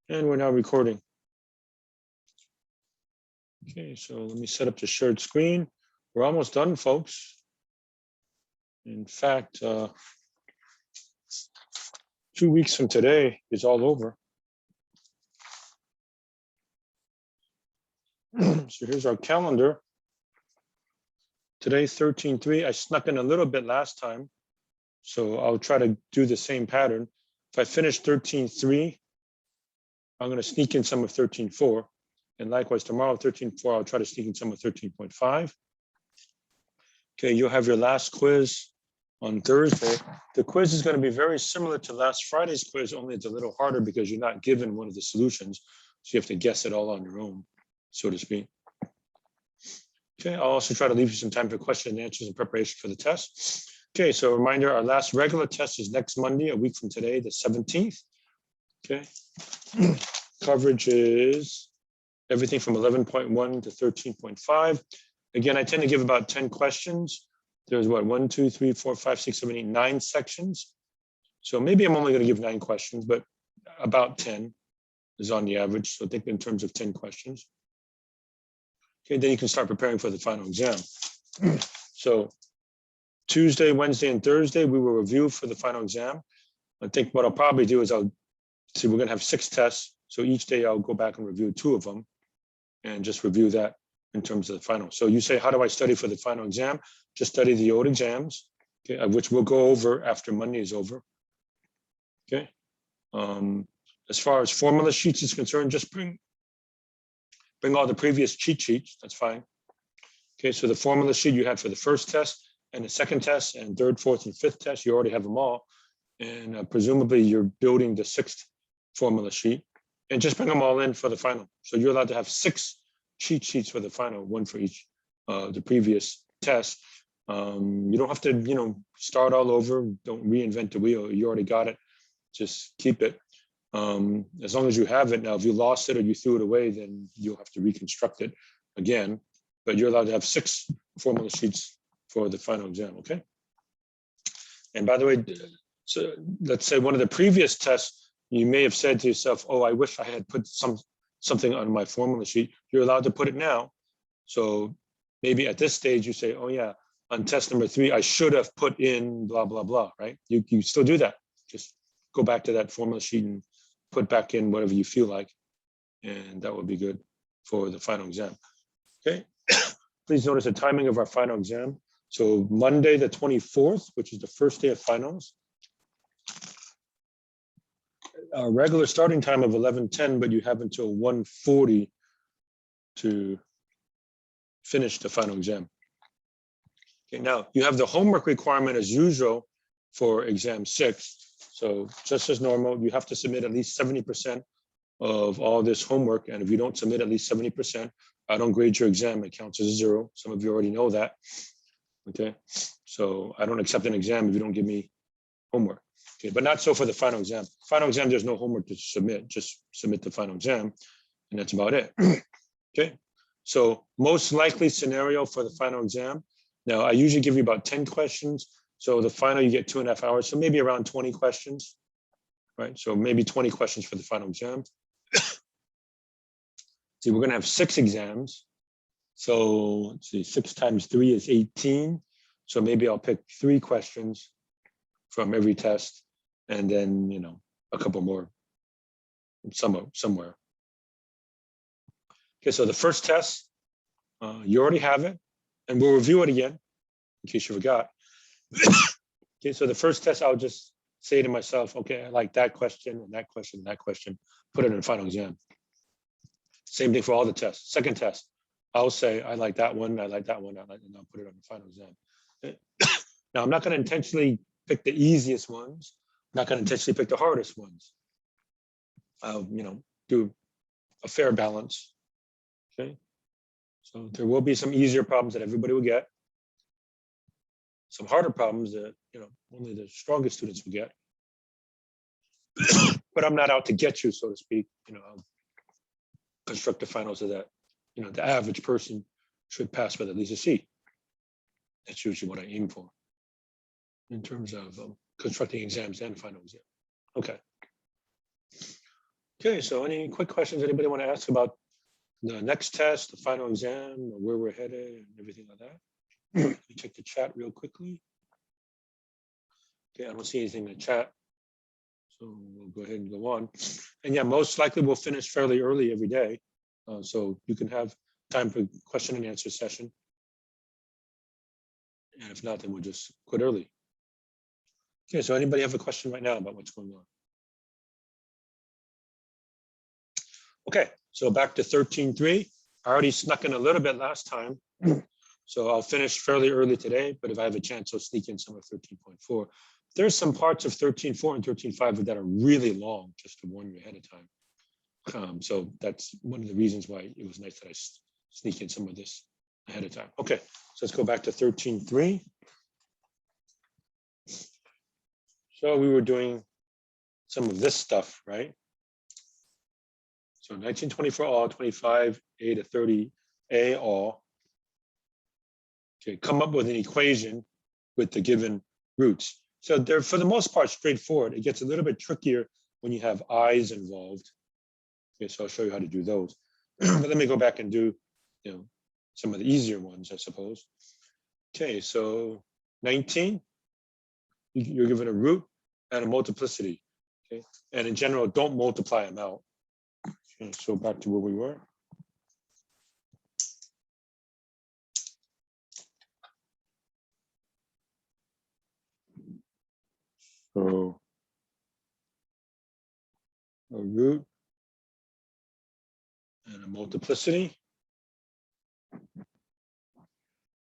And we're now recording. Okay, so let me set up the shared screen. We're almost done, folks. In fact, 2 weeks from today is all over. So here's our calendar. Today's 13/3. I snuck in a little bit last time, so I'll try to do the same pattern. If I finish 13/3, I'm going to sneak in some of 13/4. And likewise, tomorrow, 13/4, I'll try to sneak in some of 13.5. Okay, you'll have your last quiz on Thursday. The quiz is going to be very similar to last Friday's quiz, only it's a little harder because you're not given one of the solutions. So you have to guess it all on your own, so to speak. Okay, I'll also try to leave you some time for questions and answers in preparation for the test. Okay, so a reminder, our last regular test is next Monday, a week from today, the 17th. Okay, coverage is everything from 11.1 to 13.5. Again, I tend to give about 10 questions. There's what, 1, 2, 3, 4, 5, 6, 7, 8, 9 sections. So maybe I'm only going to give 9 questions, but about 10 is on the average. So think in terms of 10 questions. Okay, then you can start preparing for the final exam. So Tuesday, Wednesday, and Thursday, we will review for the final exam. I think what I'll probably do is we're going to have 6 tests. So each day I'll go back and review 2 of them and just review that in terms of the final. So you say, how do I study for the final exam? Just study the old exams, okay, which we'll go over after Monday is over. Okay. As far as formula sheets is concerned, just bring all the previous cheat sheets. That's fine. Okay, so the formula sheet you had for the first test and the second test and third, fourth, and fifth test, you already have them all. And presumably you're building the 6th formula sheet and just bring them all in for the final. So you're allowed to have 6 cheat sheets for the final, 1 for each the previous test. You don't have to, start all over. Don't reinvent the wheel. You already got it. Just keep it. As long as you have it. Now, if you lost it or you threw it away, then you'll have to reconstruct it again. But you're allowed to have 6 formula sheets for the final exam, okay? And by the way, so let's say one of the previous tests, you may have said to yourself, oh, I wish I had put something on my formula sheet. You're allowed to put it now. So maybe at this stage you say, oh yeah, on test number 3, I should have put in blah, blah, blah, right? You still do that. Just go back to that formula sheet and put back in whatever you feel like. And that would be good for the final exam. Okay. Please notice the timing of our final exam. So Monday, the 24th, which is the first day of finals. Our regular starting time of 11:10, but you have until 1:40 to finish the final exam. Okay, now you have the homework requirement as usual for exam 6. So just as normal, you have to submit at least 70% of all this homework. And if you don't submit at least 70%, I don't grade your exam. It counts as a 0. Some of you already know that. Okay, so I don't accept an exam if you don't give me homework. Okay, but not so for the final exam. Final exam, there's no homework to submit. Just submit the final exam, and that's about it. Okay, so most likely scenario for the final exam. Now, I usually give you about 10 questions. So the final, you get 2.5 hours. So maybe around 20 questions, right? So maybe 20 questions for the final exam. See, we're going to have 6 exams. So let's see, 6 times 3 is 18. So maybe I'll pick 3 questions from every test. And then, a couple more somewhere. Okay, so the first test, you already have it. And we'll review it again, in case you forgot. Okay, so the first test, I'll just say to myself, okay, I like that question and that question and that question, put it in the final exam. Same thing for all the tests. Second test, I'll say, I like that one, I like that one, and I'll put it on the final exam. Now, I'm not going to intentionally pick the easiest ones. I'm not going to intentionally pick the hardest ones. I'll, do a fair balance, okay? So there will be some easier problems that everybody will get. Some harder problems that, only the strongest students will get. But I'm not out to get you, so to speak. I'll construct the finals so that, the average person should pass with at least a C. That's usually what I aim for in terms of constructing exams and final exam. Okay. Okay, so any quick questions anybody want to ask about the next test, the final exam, or where we're headed and everything like that? Let me check the chat real quickly. Okay, I don't see anything in the chat. So we'll go ahead and go on. And yeah, most likely we'll finish fairly early every day. So you can have time for question and answer session. And if not, then we'll just quit early. Okay, so anybody have a question right now about what's going on? Okay, so back to 13.3. I already snuck in a little bit last time. So I'll finish fairly early today, but if I have a chance, I'll sneak in some of 13.4. There's some parts of 13.4 and 13.5 that are really long, just to warn you ahead of time. So that's one of the reasons why it was nice that I sneak in some of this ahead of time. Okay, so let's go back to 13.3. So we were doing some of this stuff, right? So 1924 all, 25A to 30A all. Okay, come up with an equation with the given roots. So they're, for the most part, straightforward. It gets a little bit trickier when you have i's involved. Okay, so I'll show you how to do those. But let me go back and do, some of the easier ones, I suppose. Okay, so 19, you're given a root and a multiplicity. Okay, and in general, don't multiply them out. Okay, so back to where we were. So a root and a multiplicity.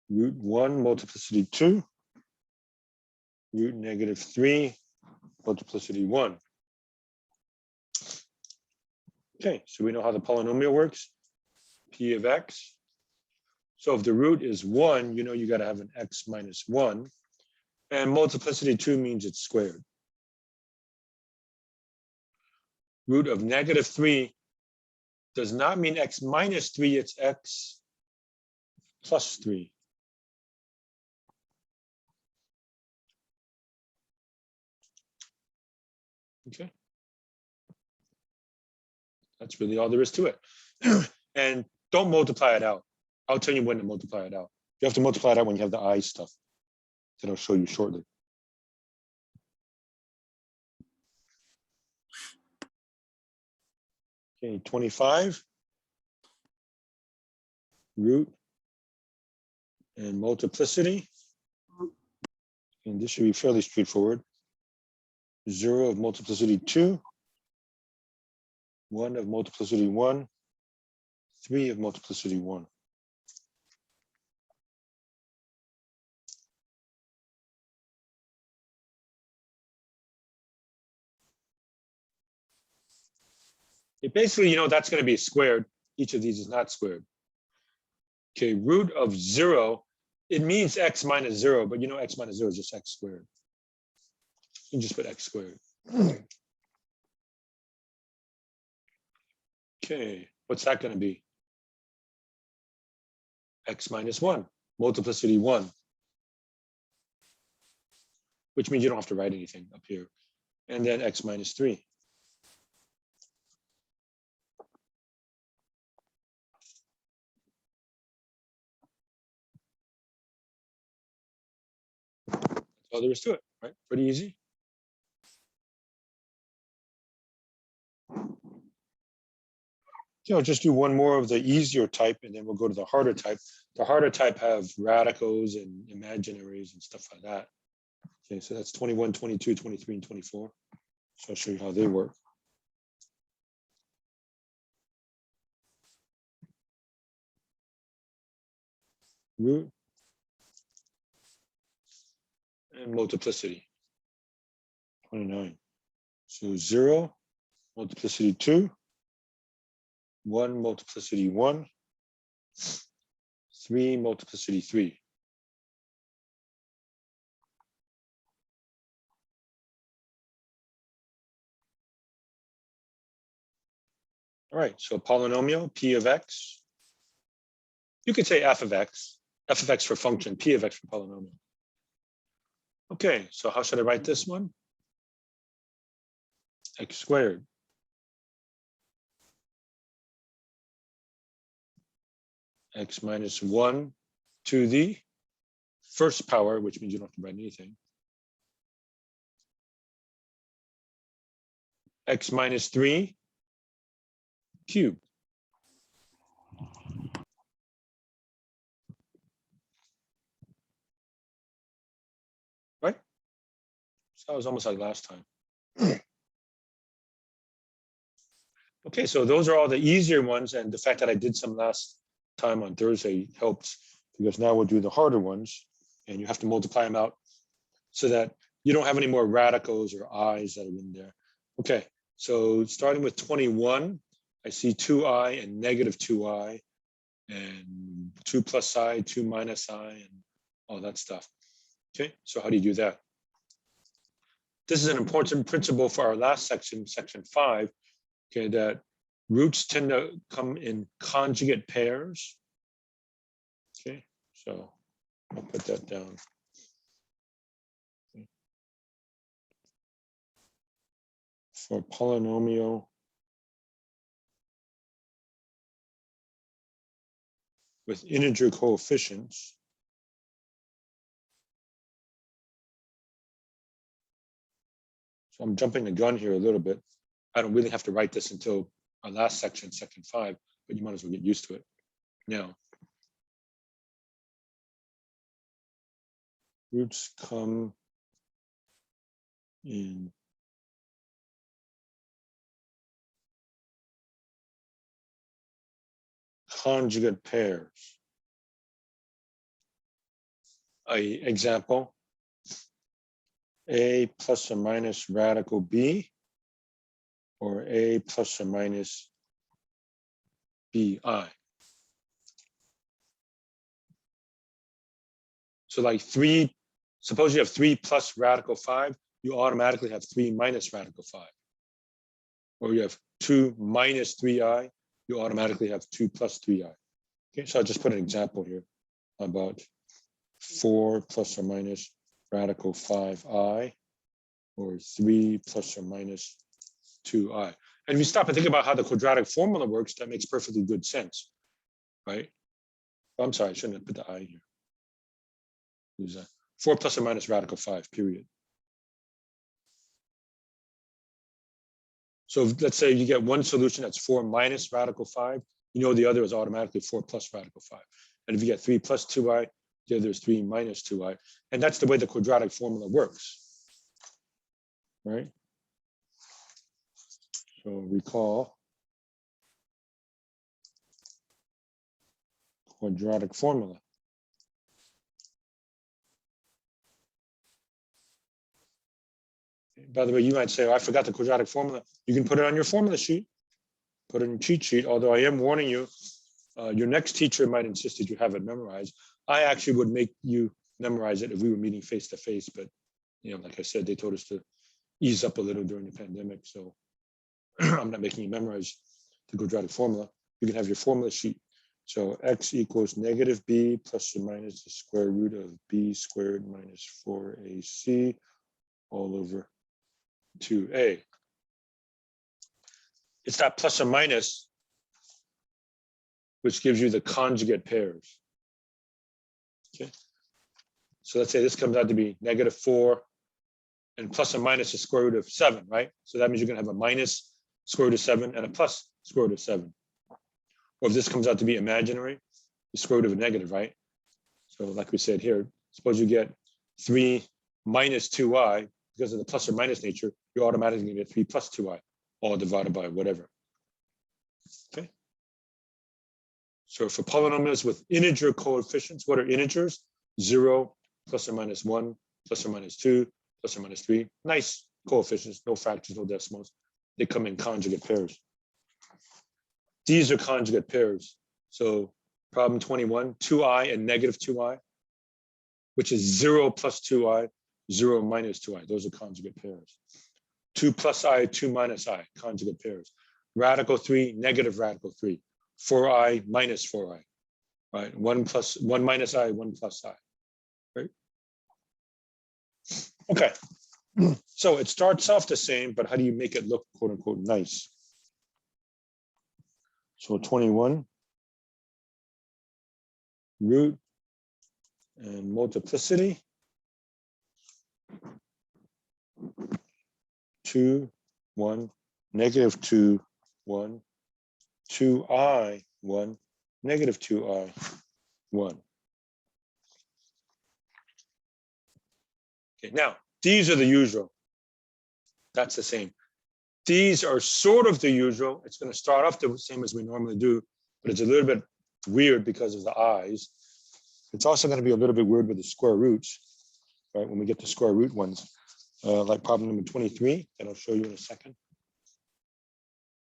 Root 1, multiplicity 2. Root negative 3, multiplicity 1. Okay, so we know how the polynomial works. P of x. So if the root is 1, you got to have an x minus 1. And multiplicity 2 means it's squared. Root of negative 3 does not mean x minus 3, it's x plus 3. Okay. That's really all there is to it. And don't multiply it out. I'll tell you when to multiply it out. You have to multiply it out when you have the I stuff that I'll show you shortly. Okay, 25. Root and multiplicity. And this should be fairly straightforward. 0 of multiplicity 2. 1 of multiplicity 1. 3 of multiplicity 1. It basically, that's going to be squared. Each of these is not squared. Okay, root of 0, it means x minus 0, but x minus 0 is just x squared. You can just put x squared. Okay, what's that going to be? X minus 1, multiplicity 1. Which means you don't have to write anything up here. And then x minus 3. That's all there is to it, right? Pretty easy. I'll just do one more of the easier type, and then we'll go to the harder type. The harder type have radicals and imaginaries and stuff like that. Okay, so that's 21, 22, 23, and 24. So I'll show you how they work. Root and multiplicity. 29. So 0, multiplicity 2. 1, multiplicity 1. 3, multiplicity 3. All right, so polynomial, P of x. You could say f of x for function, P of x for polynomial. Okay, so how should I write this one? X squared. x minus 1 to the first power, which means you don't have to write anything, x minus 3 cubed. Right? So that was almost like last time. Okay, so those are all the easier ones, and the fact that I did some last time on Thursday helps, because now we'll do the harder ones, and you have to multiply them out so that you don't have any more radicals or i's that are in there. Okay, so starting with 21, I see 2i and negative 2i, and 2 plus I, 2 minus I, and all that stuff. Okay, so how do you do that? This is an important principle for our last section, section 5, okay, that roots tend to come in conjugate pairs. Okay, so I'll put that down. Okay. For polynomial with integer coefficients, so I'm jumping the gun here a little bit. I don't really have to write this until our last section, section 5, but you might as well get used to it now. Roots come in conjugate pairs. Example, a plus or minus radical b, or a plus or minus bi. So like 3, suppose you have 3 plus radical 5, you automatically have 3 minus radical 5. Or you have 2 minus 3i, you automatically have 2 plus 3i. Okay, so I'll just put an example here about 4 plus or minus radical 5i, or 3 plus or minus 2i. And if you stop and think about how the quadratic formula works, that makes perfectly good sense, right? Oh, I'm sorry, I shouldn't have put the I here. Use that. 4 plus or minus radical 5, period. So let's say you get one solution that's 4 minus radical 5, you know the other is automatically 4 plus radical 5. And if you get 3 plus 2i, the other is 3 minus 2i. And that's the way the quadratic formula works, right? So recall quadratic formula. By the way, you might say, oh, I forgot the quadratic formula. You can put it on your formula sheet, put it in your cheat sheet, although I am warning you, your next teacher might insist that you have it memorized. I actually would make you memorize it if we were meeting face to face, but you know, like I said, they told us to ease up a little during the pandemic, so I'm not making you memorize the quadratic formula. You can have your formula sheet. So x equals negative b plus or minus the square root of b squared minus 4ac all over 2a. It's that plus or minus which gives you the conjugate pairs. Okay. So let's say this comes out to be negative 4 and plus or minus the square root of 7, right? So that means you're going to have a minus square root of 7 and a plus square root of 7. Or if this comes out to be imaginary, the square root of a negative, right? So like we said here, suppose you get 3 minus 2i, because of the plus or minus nature, you're automatically going to get 3 plus 2i, all divided by whatever. Okay. So for polynomials with integer coefficients, what are integers? 0, plus or minus 1, plus or minus 2, plus or minus 3. Nice coefficients, no fractions, no decimals. They come in conjugate pairs. These are conjugate pairs. So problem 21, 2i and negative 2i, which is 0 plus 2i, 0 minus 2i. Those are conjugate pairs. 2 plus I, 2 minus I, conjugate pairs. Radical 3, negative radical 3. 4i minus 4i, right? 1 minus I, 1 plus I, right? Okay, so it starts off the same, but how do you make it look, quote unquote, nice? So 21, root and multiplicity. 2, 1, negative 2, 1, 2i, 1, negative 2i, 1. Okay, now these are the usual. That's the same. These are sort of the usual. It's going to start off the same as we normally do, but it's a little bit weird because of the i's. It's also going to be a little bit weird with the square roots, right? When we get to square root ones, like problem number 23, that I'll show you in a second,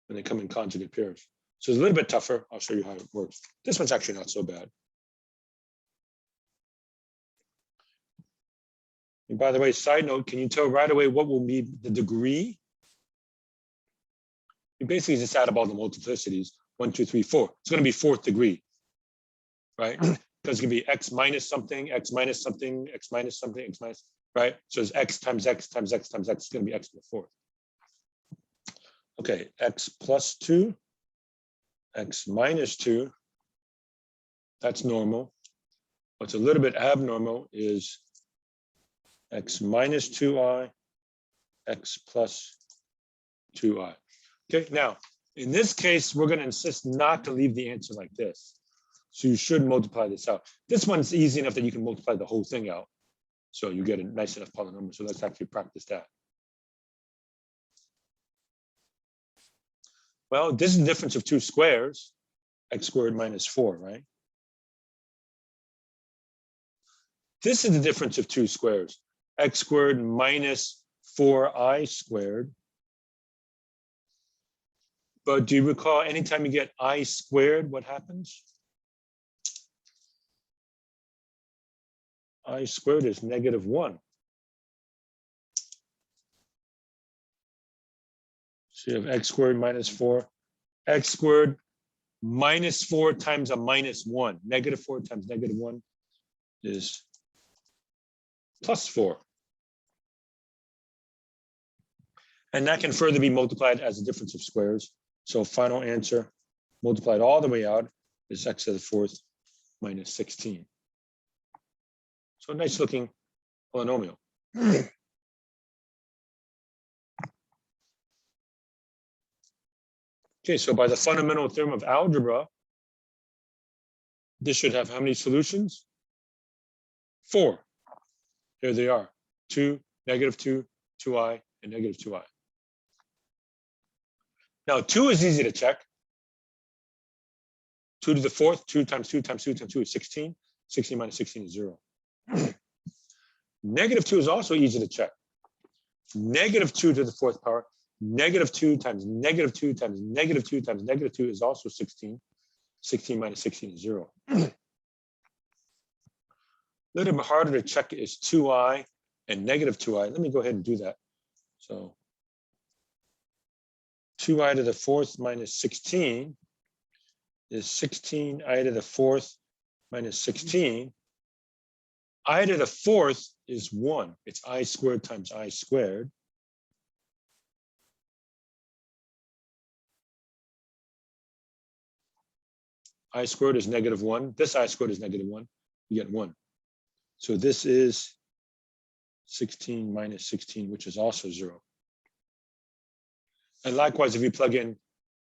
when they come in conjugate pairs. So it's a little bit tougher. I'll show you how it works. This one's actually not so bad. And by the way, side note, can you tell right away what will be the degree? You basically just add up all the multiplicities, 1, 2, 3, 4. It's going to be 4th degree, right? Because it's going to be x minus something, x minus something, x minus something, x minus, right? So it's x times x times x times x. It's going to be x to the 4th. Okay, x plus 2, x minus 2. That's normal. What's a little bit abnormal is x minus 2i, x plus 2i. Okay, now, in this case, we're going to insist not to leave the answer like this. So you should multiply this out. This one's easy enough that you can multiply the whole thing out. So you get a nice enough polynomial. So let's actually practice that. Well, this is the difference of 2 squares, x squared minus 4, right? This is the difference of 2 squares, x squared minus 4i squared. But do you recall anytime you get I squared, what happens? I squared is negative 1. So you have x squared minus 4, x squared minus 4 times a minus 1. Negative 4 times negative 1 is plus 4. And that can further be multiplied as a difference of squares. So final answer, multiplied all the way out, is x to the 4th minus 16. So a nice looking polynomial. Okay, so by the fundamental theorem of algebra, this should have how many solutions? 4. Here they are, 2, negative 2, 2i, and negative 2i. Now, 2 is easy to check. 2 to the 4th, 2 times 2 times 2 times 2 is 16. 16 minus 16 is 0. Negative 2 is also easy to check. Negative 2 to the 4th power, negative 2 times negative 2 times negative 2 times negative 2 is also 16. 16 minus 16 is 0. A little bit harder to check is 2i and negative 2i. Let me go ahead and do that. So 2i to the 4th minus 16 is 16i to the 4th minus 16. I to the 4th is 1. It's I squared times I squared. I squared is negative 1. This I squared is negative 1. You get 1. So this is 16 minus 16, which is also 0. And likewise, if you plug in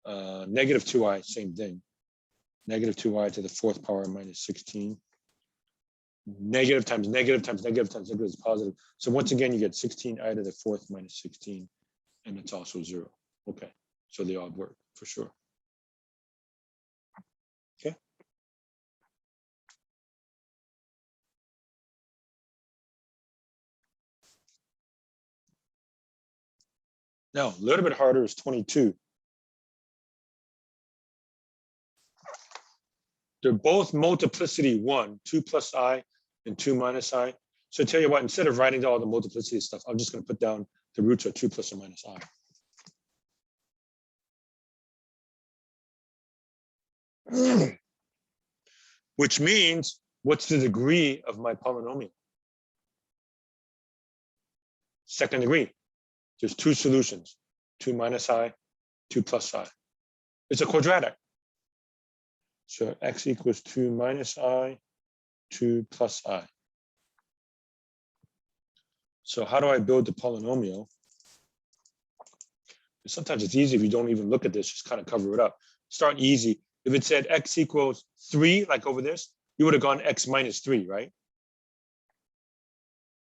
negative 2i, same thing. Negative 2i to the 4th power minus 16. Negative times negative times negative times negative is positive. So once again, you get 16i to the 4th minus 16, and it's also 0. Okay, so they all work for sure. Okay. Now, a little bit harder is 22. They're both multiplicity 1, 2 plus I and 2 minus I. So I tell you what, instead of writing down all the multiplicity stuff, I'm just going to put down the roots are 2 plus or minus I. Which means, what's the degree of my polynomial? Second degree. There's 2 solutions, 2 minus I, 2 plus I. It's a quadratic. So x equals 2 minus I, 2 plus I. So how do I build the polynomial? Sometimes it's easy if you don't even look at this, just kind of cover it up. Start easy. If it said x equals 3, like over this, you would have gone x minus 3, right?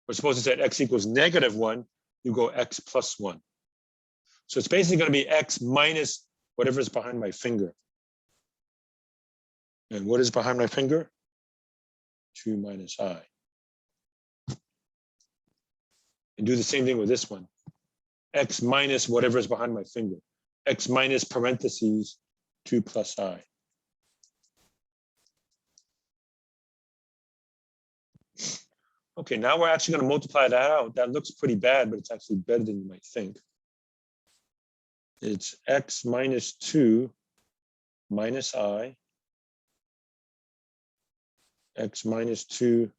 Or suppose it said x equals -1, you go x plus 1. So it's basically going to be x minus whatever is behind my finger. And what is behind my finger? 2 minus I. And do the same thing with this one. X minus whatever is behind my finger. X minus parentheses 2 plus I. Okay, now we're actually going to multiply that out. That looks pretty bad, but it's actually better than you might think. It's x minus 2 minus I, x minus 2,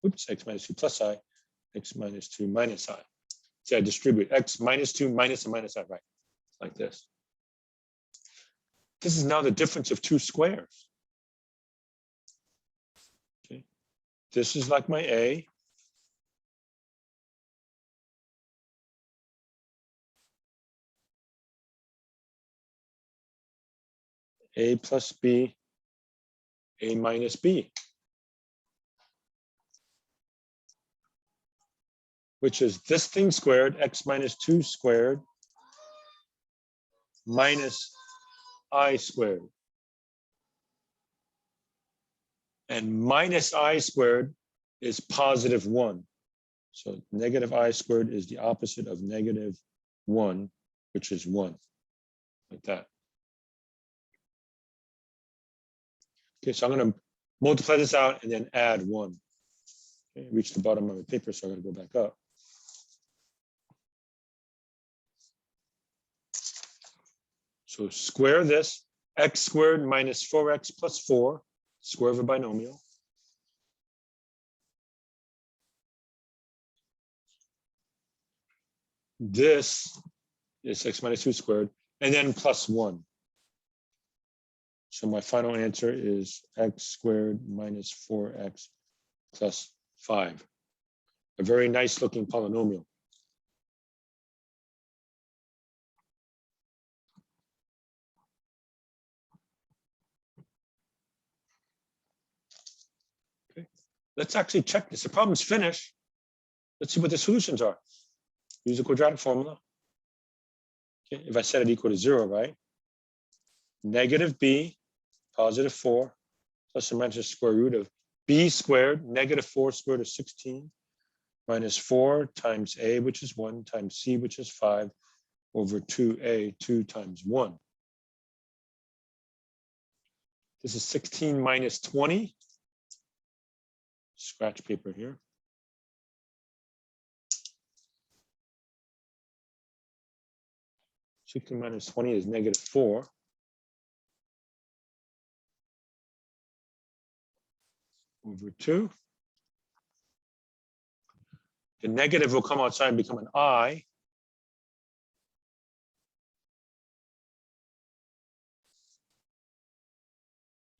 oops, x minus 2 plus I, x minus 2 minus I. See, I distribute x minus 2 minus and minus I, right? Like this. This is now the difference of two squares. Okay. This is like my A. A plus B, A minus B. Which is this thing squared, x minus 2 squared, minus I squared. And minus I squared is positive 1. So negative I squared is the opposite of -1, which is 1, like that. Okay, so I'm going to multiply this out and then add 1. Okay, reach the bottom of the paper, so I'm going to go back up. So square this, x squared minus 4x plus 4, square of a binomial. This is x minus 2 squared, and then plus 1. So my final answer is x squared minus 4x plus 5. A very nice looking polynomial. Okay. Let's actually check this. The problem's finished. Let's see what the solutions are. Use the quadratic formula. Okay. If I set it equal to 0, right? Negative b, positive 4, plus or minus the square root of b squared, negative 4 squared is 16, minus 4 times a, which is 1, times c, which is 5, over 2a, 2 times 1. This is 16 minus 20. Scratch paper here. -16 minus 20 is -4. Over 2. The negative will come outside and become an I.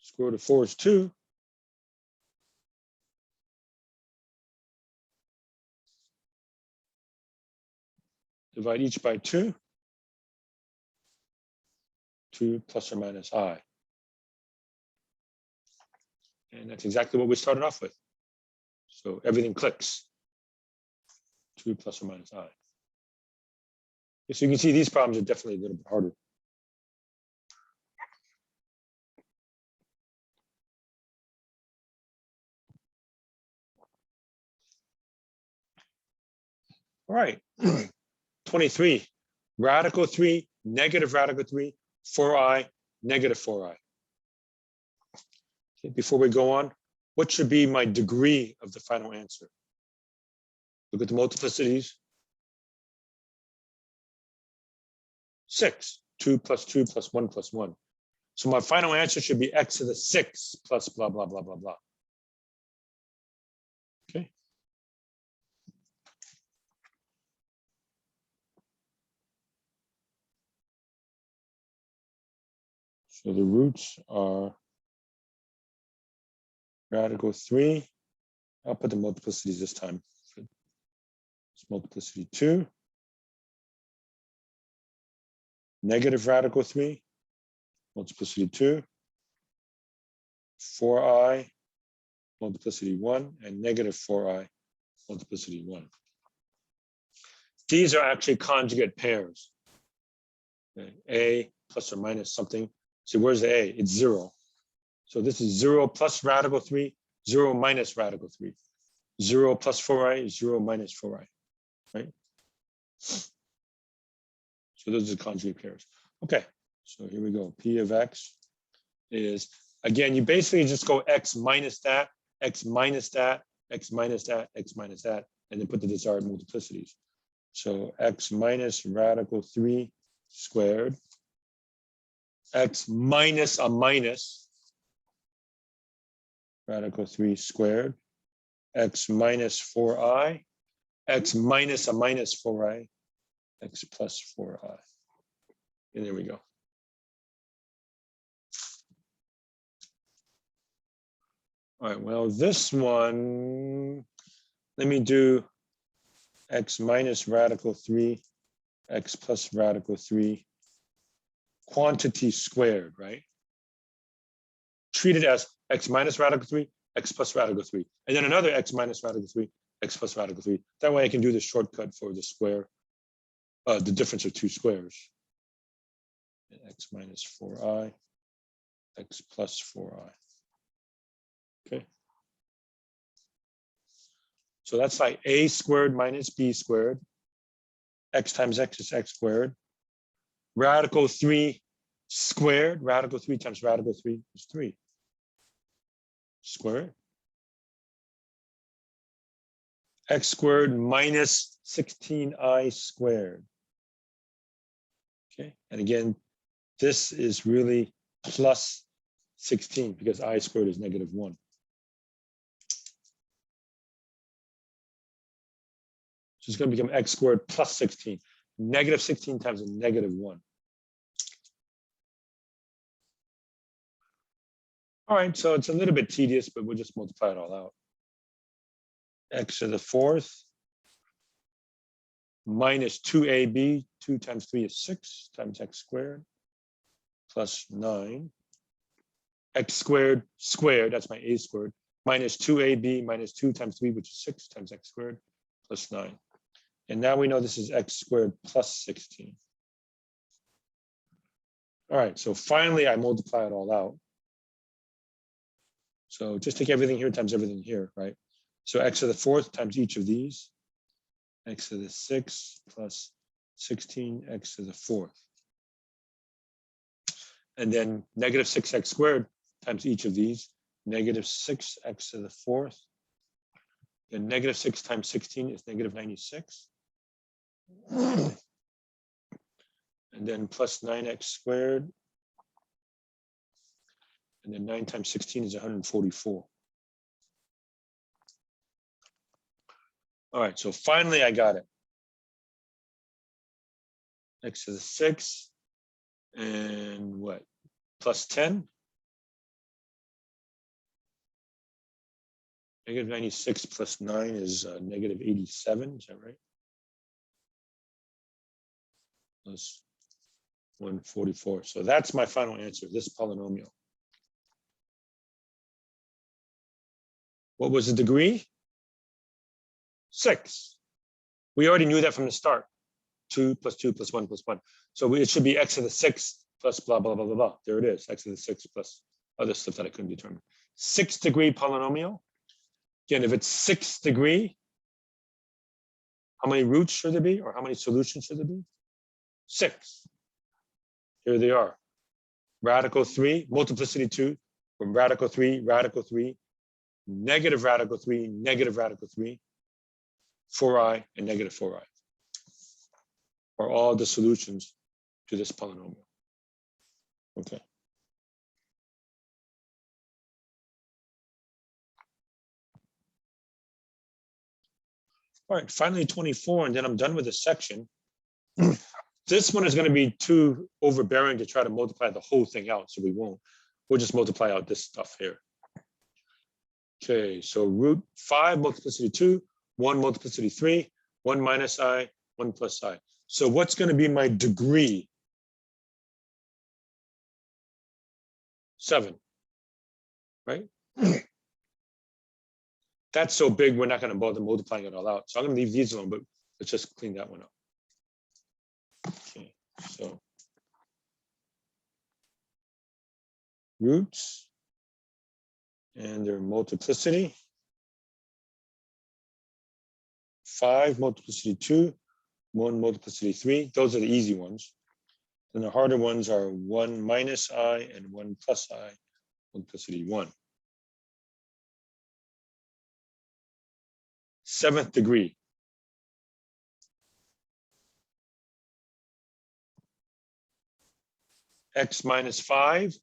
Square root of 4 is 2. Divide each by 2. 2 plus or minus I. And that's exactly what we started off with. So everything clicks. 2 plus or minus I. So you can see these problems are definitely a little bit harder. All right. 23. Radical 3, negative radical 3, 4i, negative 4i. Okay, before we go on, what should be my degree of the final answer? Look at the multiplicities. 6. 2 plus 2 plus 1 plus 1. So my final answer should be x to the 6 plus blah, blah, blah, blah, blah. Okay. So the roots are radical 3. I'll put the multiplicities this time. It's multiplicity 2. Negative radical 3. Multiplicity 2. 4i. Multiplicity 1. And negative 4i. Multiplicity 1. These are actually conjugate pairs. Okay. A plus or minus something. See, where's the A? It's 0. So this is 0 plus radical 3, 0 minus radical 3. 0 plus 4i, 0 minus 4i, right? So those are conjugate pairs. Okay, so here we go. P of x is, again, you basically just go x minus that, x minus that, x minus that, x minus that, and then put the desired multiplicities. So x minus radical 3 squared, x minus a minus radical 3 squared, x minus 4i, x minus a minus 4i, x plus 4i. And there we go. All right, well, this one, let me do x minus radical 3, x plus radical 3, quantity squared, right? Treat it as x minus radical 3, x plus radical 3, and then another x minus radical 3, x plus radical 3. That way I can do the shortcut for the square, the difference of two squares. X minus 4i, x plus 4i. Okay. So that's like a squared minus b squared. X times x is x squared. Radical 3 squared. Radical 3 times radical 3 is 3. Squared. X squared minus 16i squared. Okay. And again, this is really plus 16 because I squared is negative 1. So it's going to become x squared plus 16. Negative 16 times a negative 1. All right, so it's a little bit tedious, but we'll just multiply it all out. X to the 4th minus 2ab, 2 times 3 is 6 times x squared plus 9. X squared squared, that's my a squared, minus 2ab minus 2 times 3, which is 6 times x squared plus 9. And now we know this is x squared plus 16. All right, so finally I multiply it all out. So just take everything here times everything here, right? So x to the 4th times each of these, x to the 6th plus 16 x to the 4th. And then negative 6x squared times each of these, negative 6x to the 4th. Then negative 6 times 16 is negative 96. And then plus 9x squared. And then 9 times 16 is 144. All right, so finally I got it. X to the 6 and what? Plus 10. Negative 96 plus 9 is negative 87, is that right? Plus 144. So that's my final answer, this polynomial. What was the degree? 6. We already knew that from the start. 2 plus 2 plus 1 plus 1. So it should be x to the 6 plus blah, blah, blah, blah, blah. There it is, x to the 6 plus other stuff that I couldn't determine. 6th degree polynomial. Again, if it's 6th degree, how many roots should there be? Or how many solutions should there be? 6. Here they are. Radical 3, multiplicity 2, from radical 3, negative radical 3, negative radical 3, 4i, and negative 4i are all the solutions to this polynomial. Okay. All right, finally 24, and then I'm done with this section. This one is going to be too overbearing to try to multiply the whole thing out, so we won't. We'll just multiply out this stuff here. Okay, so root 5 multiplicity 2, 1 multiplicity 3, 1 minus I, 1 plus I. So what's going to be my degree? 7, right? That's so big, we're not going to bother multiplying it all out. So I'm going to leave these alone, but let's just clean that one up. Okay, so roots and their multiplicity. 5 multiplicity 2, 1 multiplicity 3. Those are the easy ones. And the harder ones are 1 minus I and 1 plus I, multiplicity 1. 7th degree. X minus 5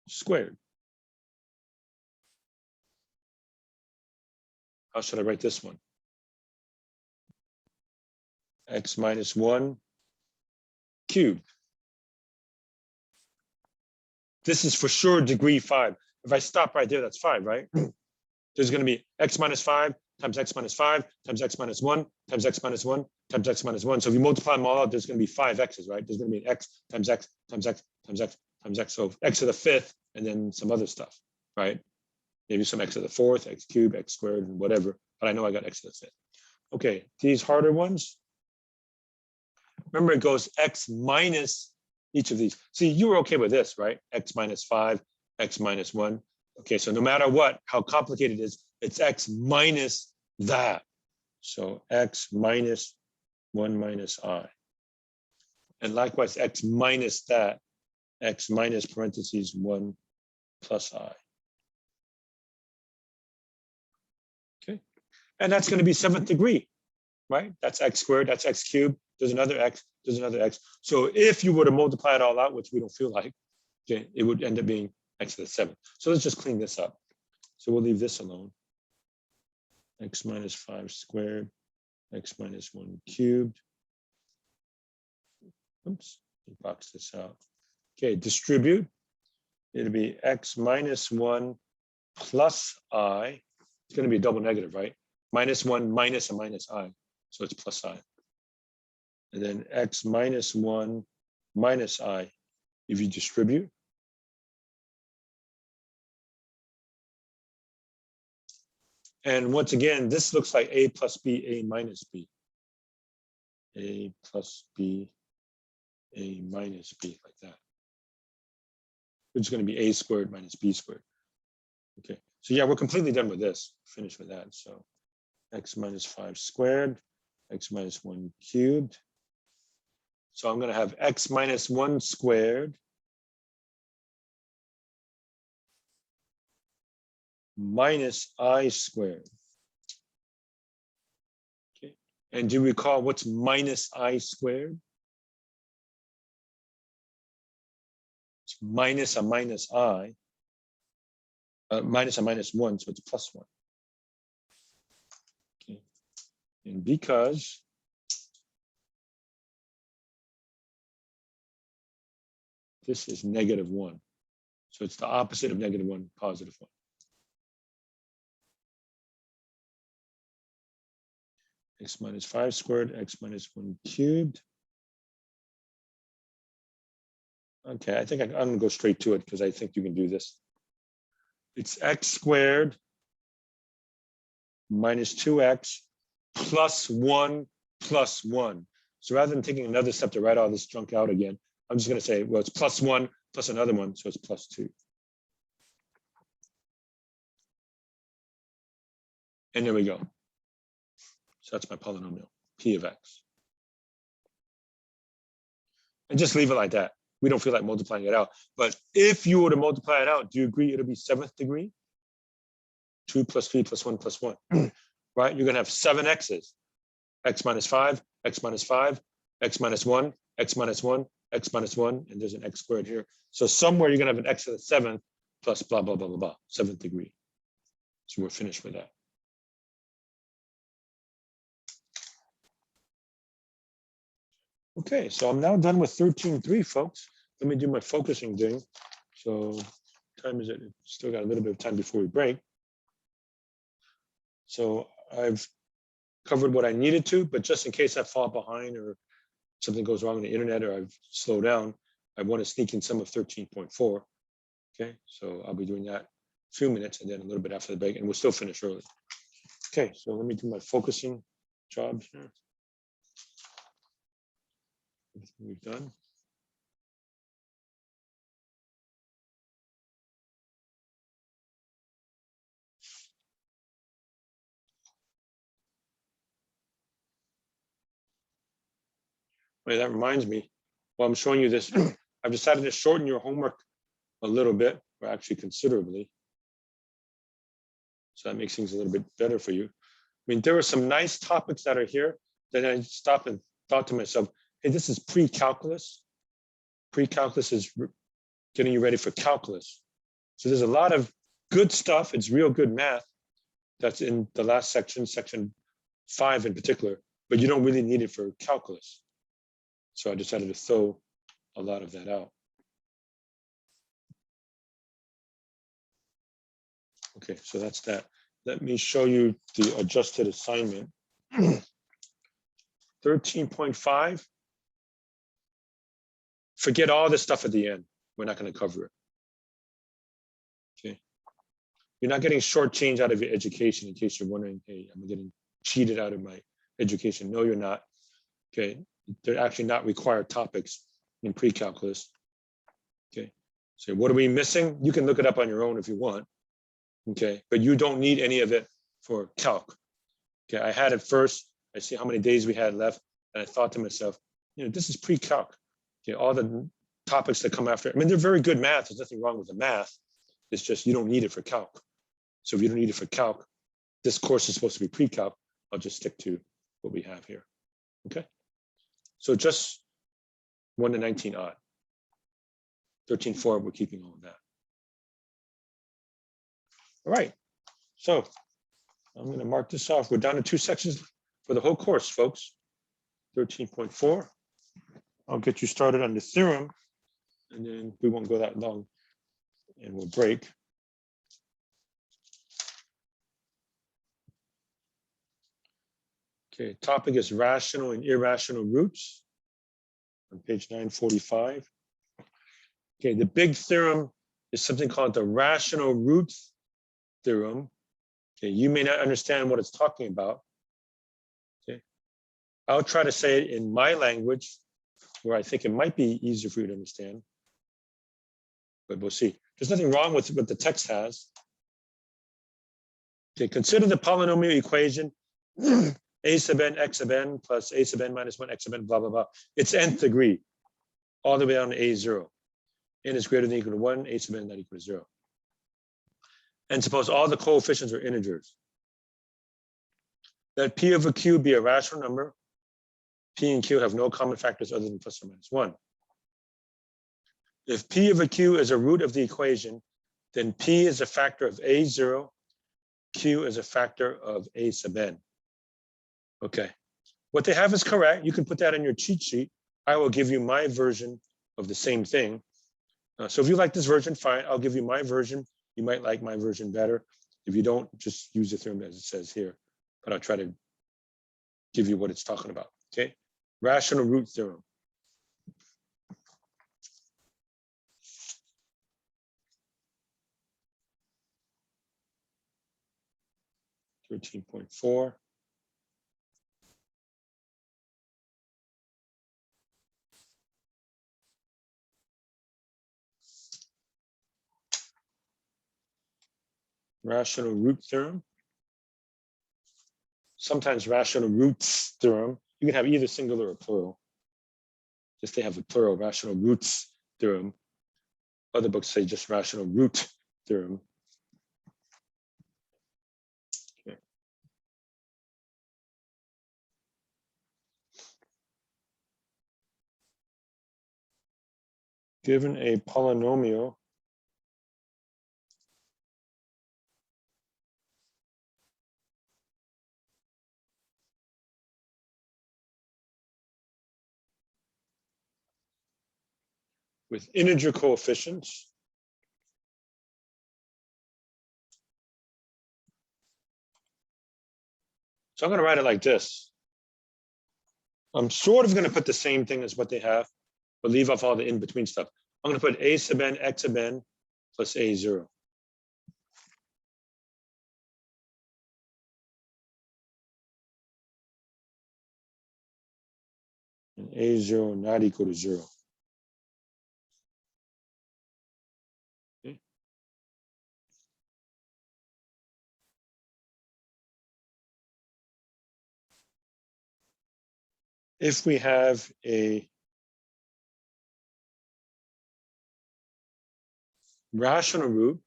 squared. How should I write this one? X minus 1 cubed. This is for sure degree 5. If I stop right there, that's 5, right? There's going to be x minus 5 times x minus 5 times x minus 1 times x minus 1 times x minus 1. So if you multiply them all out, there's going to be 5 x's, right? There's going to be an x times x times x times x times x. So x to the 5th and then some other stuff, right? Maybe some x to the 4th, x cubed, x squared, and whatever. But I know I got x to the 5th. Okay, these harder ones. Remember, it goes x minus each of these. See, you were okay with this, right? X minus 5, x minus 1. Okay, so no matter what, how complicated it is, it's x minus that. So x minus 1 minus I. And likewise, x minus that, x minus parentheses 1 plus I. Okay, and that's going to be 7th degree, right? That's x squared, that's x cubed, there's another x, there's another x. So if you were to multiply it all out, which we don't feel like, okay, it would end up being x to the 7th. So let's just clean this up. So we'll leave this alone. X minus 5 squared, x minus 1 cubed. Oops, box this out. Okay, distribute. It'll be x minus 1 plus I. It's going to be a double negative, right? Minus 1 minus a minus I. So it's plus I. And then x minus 1 minus I. If you distribute, and once again, this looks like a plus b, a minus b. A plus b, a minus b, like that. Which is going to be a squared minus b squared. Okay, so yeah, we're completely done with this. Finished with that. So x minus 5 squared, x minus 1 cubed. So I'm going to have x minus 1 squared minus I squared. Okay, and do you recall what's minus I squared? It's minus a minus I, minus a minus 1, so it's plus 1. Okay, and because this is negative 1, so it's the opposite of negative 1, positive 1. X minus 5 squared, x minus 1 cubed. Okay, I think I'm going to go straight to it because I think you can do this. It's x squared minus 2x plus 1 plus 1. So rather than taking another step to write all this junk out again, I'm just going to say, well, it's plus 1 plus another one, so it's plus 2. And there we go. So that's my polynomial, p of x. And just leave it like that. We don't feel like multiplying it out. But if you were to multiply it out, do you agree it'll be 7th degree? 2 plus 3 plus 1 plus 1. Right? You're going to have 7 x's. X minus 5, x minus 5, x minus 1, x minus 1, x minus 1, and there's an x squared here. So somewhere you're going to have an x to the 7th plus blah, blah, blah, blah, blah, 7th degree. So we're finished with that. Okay, so I'm now done with 13.3, folks. Let me do my focusing thing. So time is it? Still got a little bit of time before we break. So I've covered what I needed to, but just in case I fall behind or something goes wrong on the internet or I've slowed down, I want to sneak in some of 13.4. Okay, so I'll be doing that a few minutes and then a little bit after the break, and we'll still finish early. Okay, so let me do my focusing jobs here. Everything we've done. Wait, that reminds me, while I'm showing you this, I've decided to shorten your homework a little bit, or actually considerably. So that makes things a little bit better for you. I mean, there are some nice topics that are here that I stopped and thought to myself, hey, this is pre-calculus. Pre-calculus is getting you ready for calculus. So there's a lot of good stuff. It's real good math that's in the last section, section 5 in particular, but you don't really need it for calculus. So I decided to throw a lot of that out. Okay, so that's that. Let me show you the adjusted assignment. 13.5. Forget all this stuff at the end. We're not going to cover it. Okay. You're not getting shortchanged out of your education, in case you're wondering, hey, I'm getting cheated out of my education. No, you're not. Okay. They're actually not required topics in pre-calculus. Okay. So what are we missing? You can look it up on your own if you want. Okay. But you don't need any of it for calc. Okay. I had it first. I see how many days we had left. And I thought to myself, you know, this is pre-calc. Okay. All the topics that come after. I mean, they're very good math. There's nothing wrong with the math. It's just you don't need it for calc. So if you don't need it for calc, this course is supposed to be pre-calc. I'll just stick to what we have here. Okay. So just 1 to 19 odd. 13.4, we're keeping all of that. All right. So I'm going to mark this off. We're down to 2 sections for the whole course, folks. 13.4. I'll get you started on the theorem, and then we won't go that long, and we'll break. Okay, topic is rational and irrational roots on page 945. Okay, the big theorem is something called the rational roots theorem. Okay, you may not understand what it's talking about. Okay, I'll try to say it in my language where I think it might be easier for you to understand, but we'll see. There's nothing wrong with what the text has. Okay, consider the polynomial equation a sub n x sub n plus a sub n minus 1 x sub n, blah, blah, blah. It's nth degree, all the way down to a0. N is greater than or equal to 1, a sub n not equal to 0. And suppose all the coefficients are integers. Let P over Q be a rational number. P and Q have no common factors other than plus or minus 1. If P over Q is a root of the equation, then P is a factor of a0, Q is a factor of a sub n. Okay, what they have is correct. You can put that in your cheat sheet. I will give you my version of the same thing. So if you like this version, fine, I'll give you my version. You might like my version better. If you don't, just use the theorem as it says here, but I'll try to give you what it's talking about, okay? Rational root theorem. (13.4). Rational root theorem. Sometimes rational roots theorem. You can have either singular or plural. Just they have the plural, rational roots theorem. Other books say just rational root theorem. Okay. Given a polynomial with integer coefficients. So I'm going to write it like this. I'm sort of going to put the same thing as what they have, but leave off all the in-between stuff. I'm going to put a sub n x sub n plus a0. And a0 not equal to 0. Okay. If we have a rational root,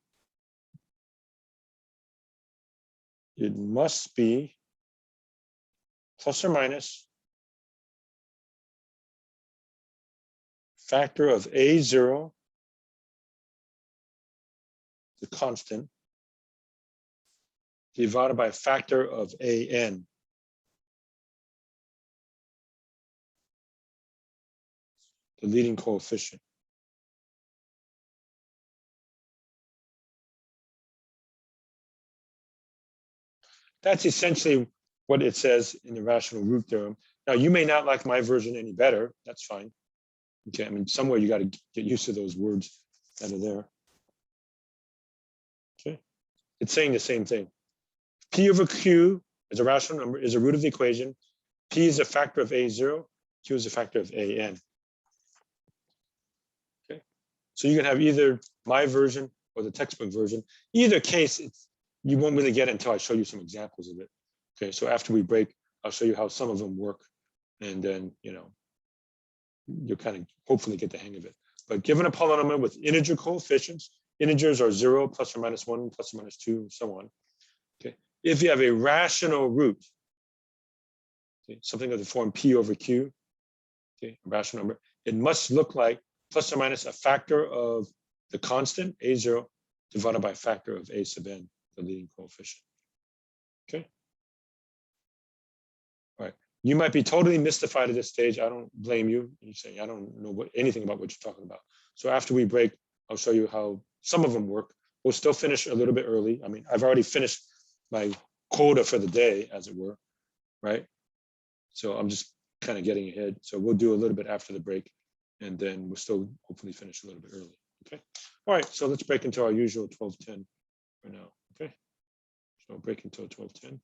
it must be plus or minus factor of a0, the constant, divided by a factor of an, the leading coefficient. That's essentially what it says in the rational root theorem. Now, you may not like my version any better. That's fine. Okay, I mean, somewhere you got to get used to those words that are there. Okay, it's saying the same thing. P over Q is a rational number, is a root of the equation. P is a factor of a0. Q is a factor of an. Okay, so you can have either my version or the textbook version. Either case, you won't really get it until I show you some examples of it. Okay, so after we break, I'll show you how some of them work, and then you'll kind of hopefully get the hang of it. But given a polynomial with integer coefficients, integers are 0, plus or minus 1, plus or minus 2, and so on. Okay, if you have a rational root, okay, something of the form P over Q, okay, a rational number, it must look like plus or minus a factor of the constant a0 divided by a factor of a sub n, the leading coefficient. Okay. All right. You might be totally mystified at this stage. I don't blame you. You say, I don't know anything about what you're talking about. So after we break, I'll show you how some of them work. We'll still finish a little bit early. I mean, I've already finished my quota for the day, as it were, right? So I'm just kind of getting ahead. So we'll do a little bit after the break, and then we'll still hopefully finish a little bit early. Okay. All right. So let's break into our usual 12:10 for now. Okay. So break until 12:10.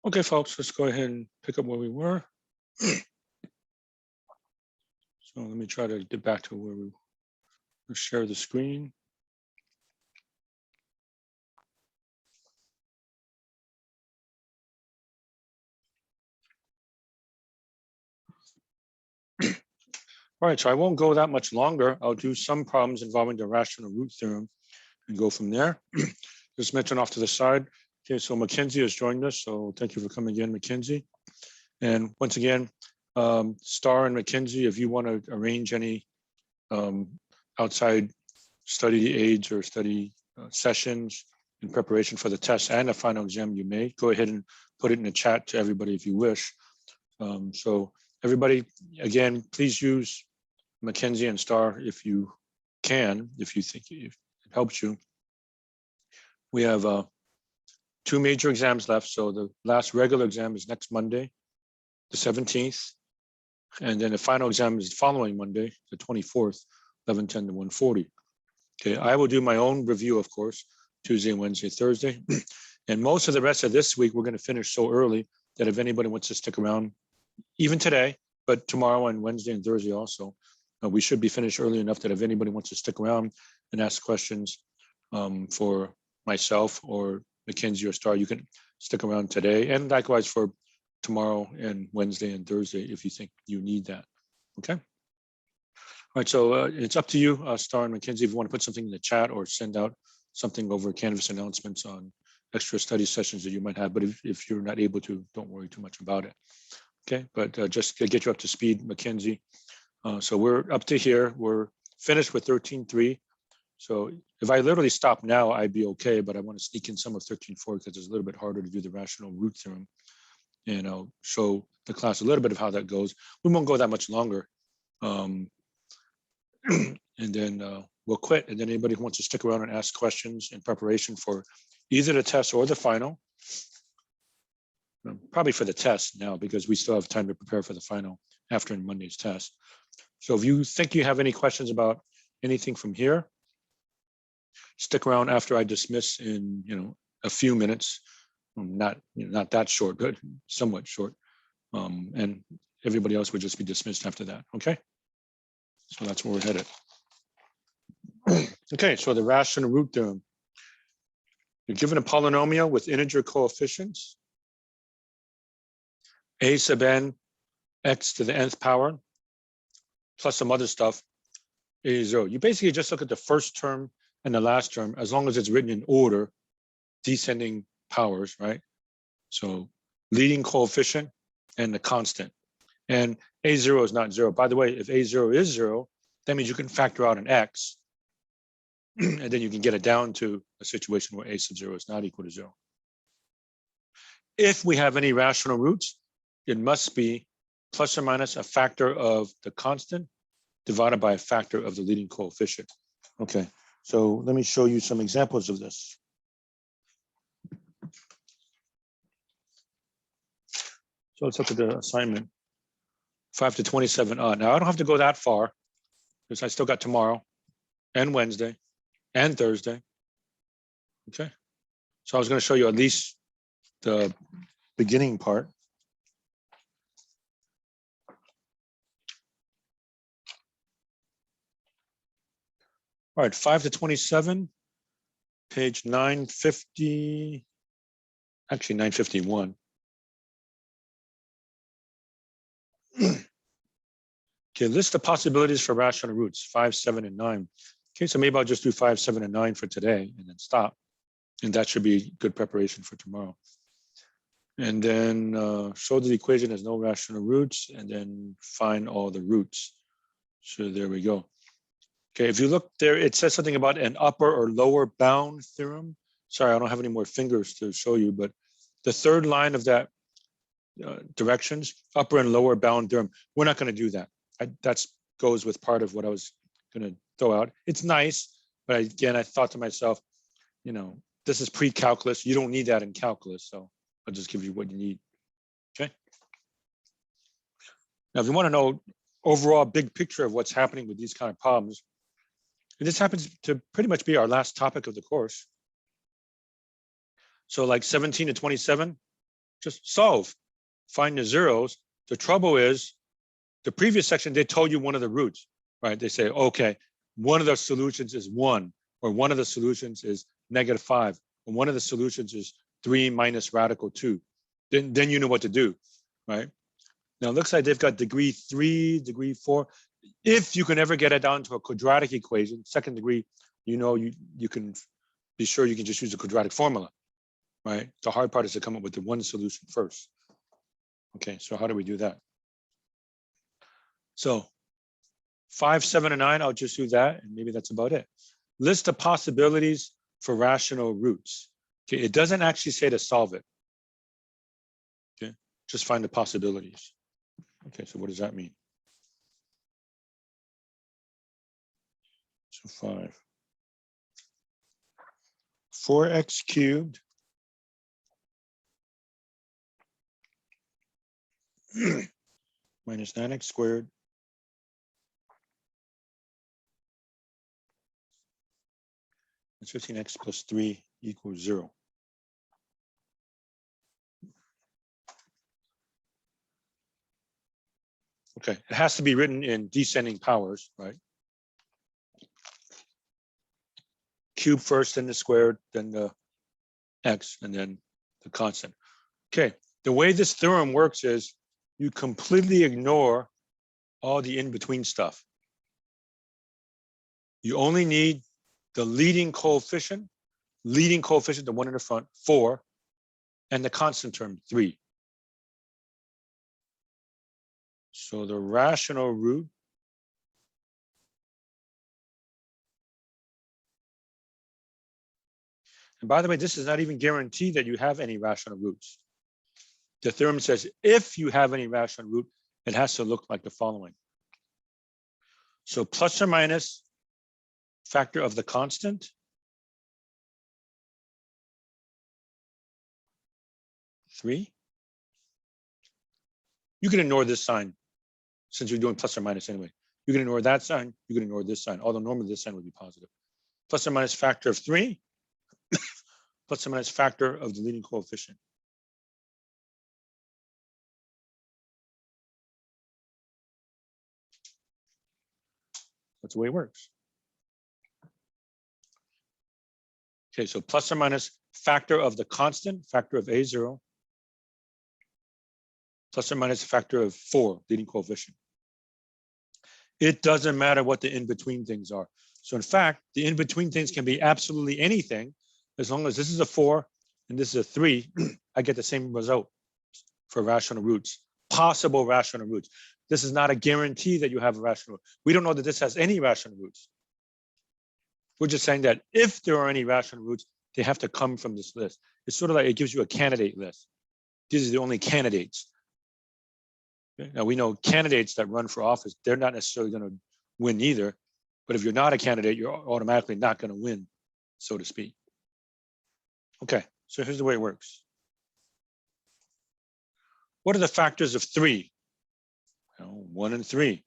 Okay, folks, let's go ahead and pick up where we were. So let me try to get back to where we share the screen. All right, so I won't go that much longer. I'll do some problems involving the rational root theorem and go from there. Just mention off to the side. Okay, so Mackenzie has joined us, so thank you for coming in, Mackenzie. And once again, Star and Mackenzie, if you want to arrange any outside study aids or study sessions in preparation for the test and the final exam, you may go ahead and put it in the chat to everybody if you wish. So everybody, again, please use Mackenzie and Star if you can, if you think it helps you. We have 2 major exams left. So the last regular exam is next Monday, the 17th. And then the final exam is the following Monday, the 24th, 11:10 to 1:40. Okay, I will do my own review, of course, Tuesday, Wednesday, Thursday. And most of the rest of this week, we're going to finish so early that if anybody wants to stick around, even today, but tomorrow and Wednesday and Thursday also, we should be finished early enough that if anybody wants to stick around and ask questions for myself or Mackenzie or Star, you can stick around today, and likewise for tomorrow and Wednesday and Thursday if you think you need that. Okay. All right, so it's up to you, Star and Mackenzie, if you want to put something in the chat or send out something over Canvas announcements on extra study sessions that you might have. But if you're not able to, don't worry too much about it. Okay, but just to get you up to speed, Mackenzie. So we're up to here. We're finished with 13.3. So if I literally stop now, I'd be okay, but I want to sneak in some of 13.4 because it's a little bit harder to do the rational root theorem. And I'll show the class a little bit of how that goes. We won't go that much longer. And then we'll quit. And then anybody who wants to stick around and ask questions in preparation for either the test or the final, probably for the test now, because we still have time to prepare for the final after Monday's test. So if you think you have any questions about anything from here, stick around after I dismiss in a few minutes. Not that short, but somewhat short. And everybody else would just be dismissed after that. Okay. So that's where we're headed. Okay, so the rational root theorem. You're given a polynomial with integer coefficients, a sub n x to the nth power, plus some other stuff, a 0. You basically just look at the first term and the last term, as long as it's written in order, descending powers, right? So leading coefficient and the constant. And a0 is not 0. By the way, if a0 is 0, that means you can factor out an x, and then you can get it down to a situation where a sub 0 is not equal to 0. If we have any rational roots, it must be plus or minus a factor of the constant divided by a factor of the leading coefficient. Okay, so let me show you some examples of this. So let's look at the assignment. 5 to 27. Now I don't have to go that far because I still got tomorrow and Wednesday and Thursday. Okay, so I was going to show you at least the beginning part. All right, 5 to 27, page 950, actually 951. Okay, list the possibilities for rational roots, 5, 7, and 9. Okay, so maybe I'll just do 5, 7, and 9 for today and then stop. And that should be good preparation for tomorrow. And then show that the equation has no rational roots and then find all the roots. So there we go. Okay, if you look there, it says something about an upper or lower bound theorem. Sorry, I don't have any more fingers to show you, but the third line of that directions, upper and lower bound theorem, we're not going to do that. That goes with part of what I was going to throw out. It's nice, but again, I thought to myself, this is pre-calculus. You don't need that in calculus, so I'll just give you what you need. Okay. Now, if you want to know overall big picture of what's happening with these kind of problems, and this happens to pretty much be our last topic of the course. So like 17 to 27, Just solve, find the zeros. The trouble is, the previous section, they told you one of the roots, right? They say, okay, one of the solutions is 1, or one of the solutions is -5, and one of the solutions is 3 minus radical 2. Then you know what to do, right? Now it looks like they've got degree 3, degree 4. If you can ever get it down to a quadratic equation, second degree, you know, you can be sure you can just use the quadratic formula, right? The hard part is to come up with the one solution first. Okay, so how do we do that? So 5, 7, and 9, I'll just do that, and maybe that's about it. List the possibilities for rational roots. Okay, it doesn't actually say to solve it. Okay, just find the possibilities. Okay, so what does that mean? So 5. 4x cubed minus 9x squared and 15x plus 3 equals 0. Okay, it has to be written in descending powers, right? Cube first, then the squared, then the x, and then the constant. Okay, the way this theorem works is you completely ignore all the in-between stuff. You only need the leading coefficient, the one in the front, 4, and the constant term, 3. So the rational root and by the way, this is not even guaranteed that you have any rational roots. The theorem says if you have any rational root, it has to look like the following. So plus or minus factor of the constant (3). You can ignore this sign since you're doing plus or minus anyway. You can ignore that sign, you can ignore this sign, although normally this sign would be positive. Plus or minus factor of 3, plus or minus factor of the leading coefficient. That's the way it works. Okay, so plus or minus factor of the constant, factor of A0, plus or minus factor of 4, leading coefficient. It doesn't matter what the in-between things are. So in fact, the in-between things can be absolutely anything. As long as this is a 4 and this is a 3, I get the same result for rational roots, possible rational roots. This is not a guarantee that you have a rational root. We don't know that this has any rational roots. We're just saying that if there are any rational roots, they have to come from this list. It's sort of like it gives you a candidate list. These are the only candidates. Now we know candidates that run for office, they're not necessarily going to win either. But if you're not a candidate, you're automatically not going to win, so to speak. Okay, so here's the way it works. What are the factors of 3? 1 and 3.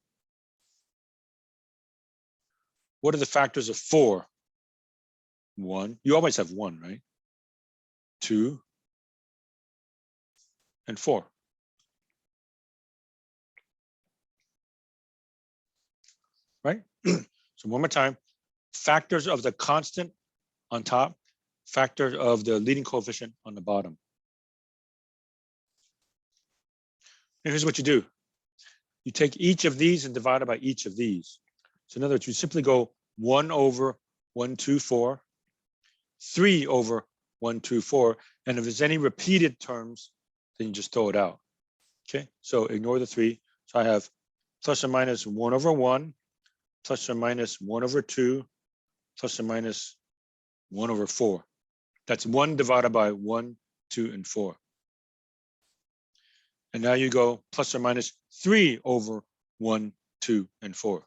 What are the factors of 4? 1. You always have 1, right? 2 and 4. Right? So one more time, factors of the constant on top, factors of the leading coefficient on the bottom. And here's what you do. You take each of these and divide it by each of these. So in other words, you simply go 1 over 1, 2, 4, 3 over 1, 2, 4. And if there's any repeated terms, then you just throw it out. Okay, so ignore the 3. So I have plus or minus 1 over 1, plus or minus 1 over 2, plus or minus 1 over 4. That's 1 divided by 1, 2, and 4. And now you go plus or minus 3 over 1, 2, and 4.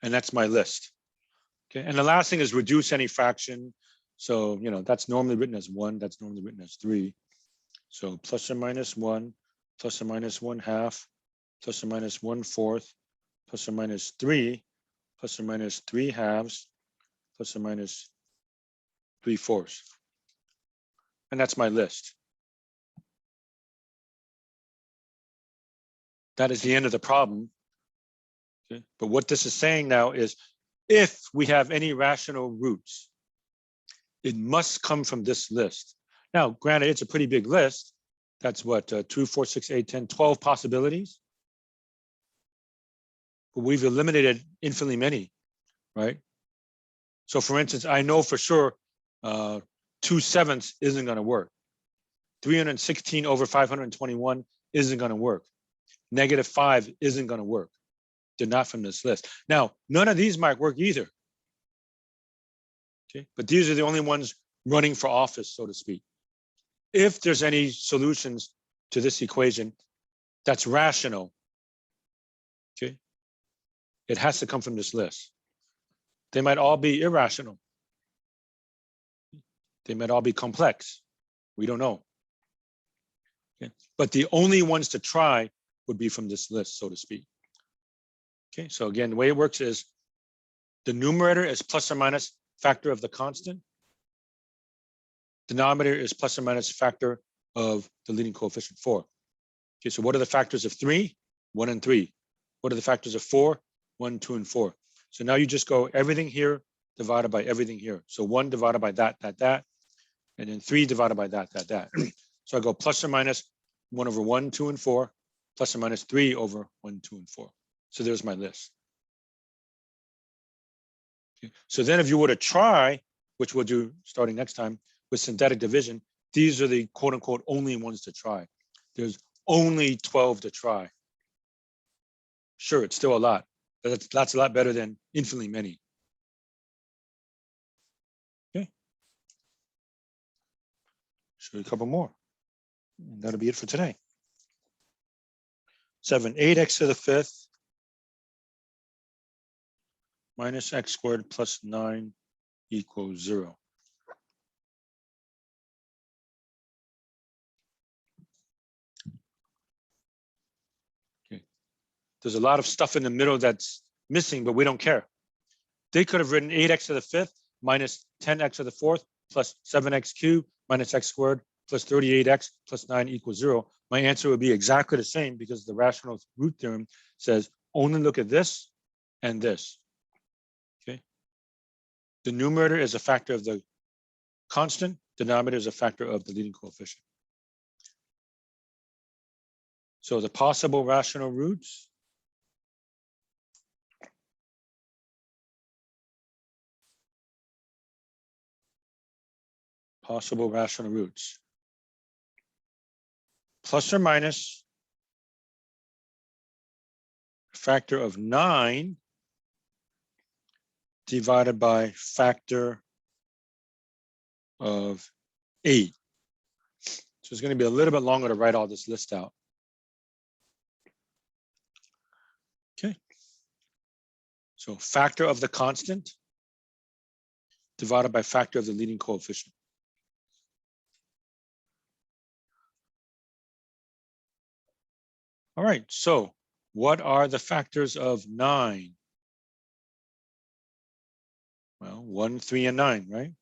And that's my list. Okay, and the last thing is reduce any fraction. So, that's normally written as 1, that's normally written as 3. So plus or minus 1, plus or minus 1/2, plus or minus 1/4, plus or minus 3 plus or minus 3/2 plus or minus 3/4. And that's my list. That is the end of the problem. Okay? But what this is saying now is if we have any rational roots, it must come from this list. Now, granted, it's a pretty big list. That's what, 2, 4, 6, 8, 10, 12 possibilities. But we've eliminated infinitely many, right? So for instance, I know for sure 2/7 isn't going to work. 316 over 521 isn't going to work. -5 isn't going to work. They're not from this list. Now, none of these might work either. Okay, but these are the only ones running for office, so to speak. If there's any solutions to this equation that's rational, okay, it has to come from this list. They might all be irrational. They might all be complex. We don't know. Okay, but the only ones to try would be from this list, so to speak. Okay, so again, the way it works is the numerator is plus or minus factor of the constant. Denominator is plus or minus factor of the leading coefficient 4. Okay, so what are the factors of 3? 1 and 3. What are the factors of 4? 1, 2, and 4. So now you just go everything here divided by everything here. So 1 divided by that, and then 3 divided by that. So I go plus or minus 1 over 1, 2, and 4, plus or minus 3 over 1, 2, and 4. So there's my list. Okay. So then if you were to try, which we'll do starting next time with synthetic division, these are the quote unquote only ones to try. There's only 12 to try. Sure, it's still a lot, but that's a lot better than infinitely many. Okay. Show you a couple more. And that'll be it for today. 7, 8x to the 5th minus x squared plus 9 equals 0. Okay. There's a lot of stuff in the middle that's missing, but we don't care. They could have written 8x to the 5th minus 10x to the 4th plus 7x cubed minus x squared plus 38x plus 9 equals 0. My answer would be exactly the same because the rational root theorem says only look at this and this. Okay. The numerator is a factor of the constant. Denominator is a factor of the leading coefficient. So the possible rational roots. Possible rational roots. Plus or minus a factor of 9 divided by factor of 8. So it's going to be a little bit longer to write all this list out. Okay. So factor of the constant divided by factor of the leading coefficient. All right, so what are the factors of 9? Well, 1, 3, and 9, right?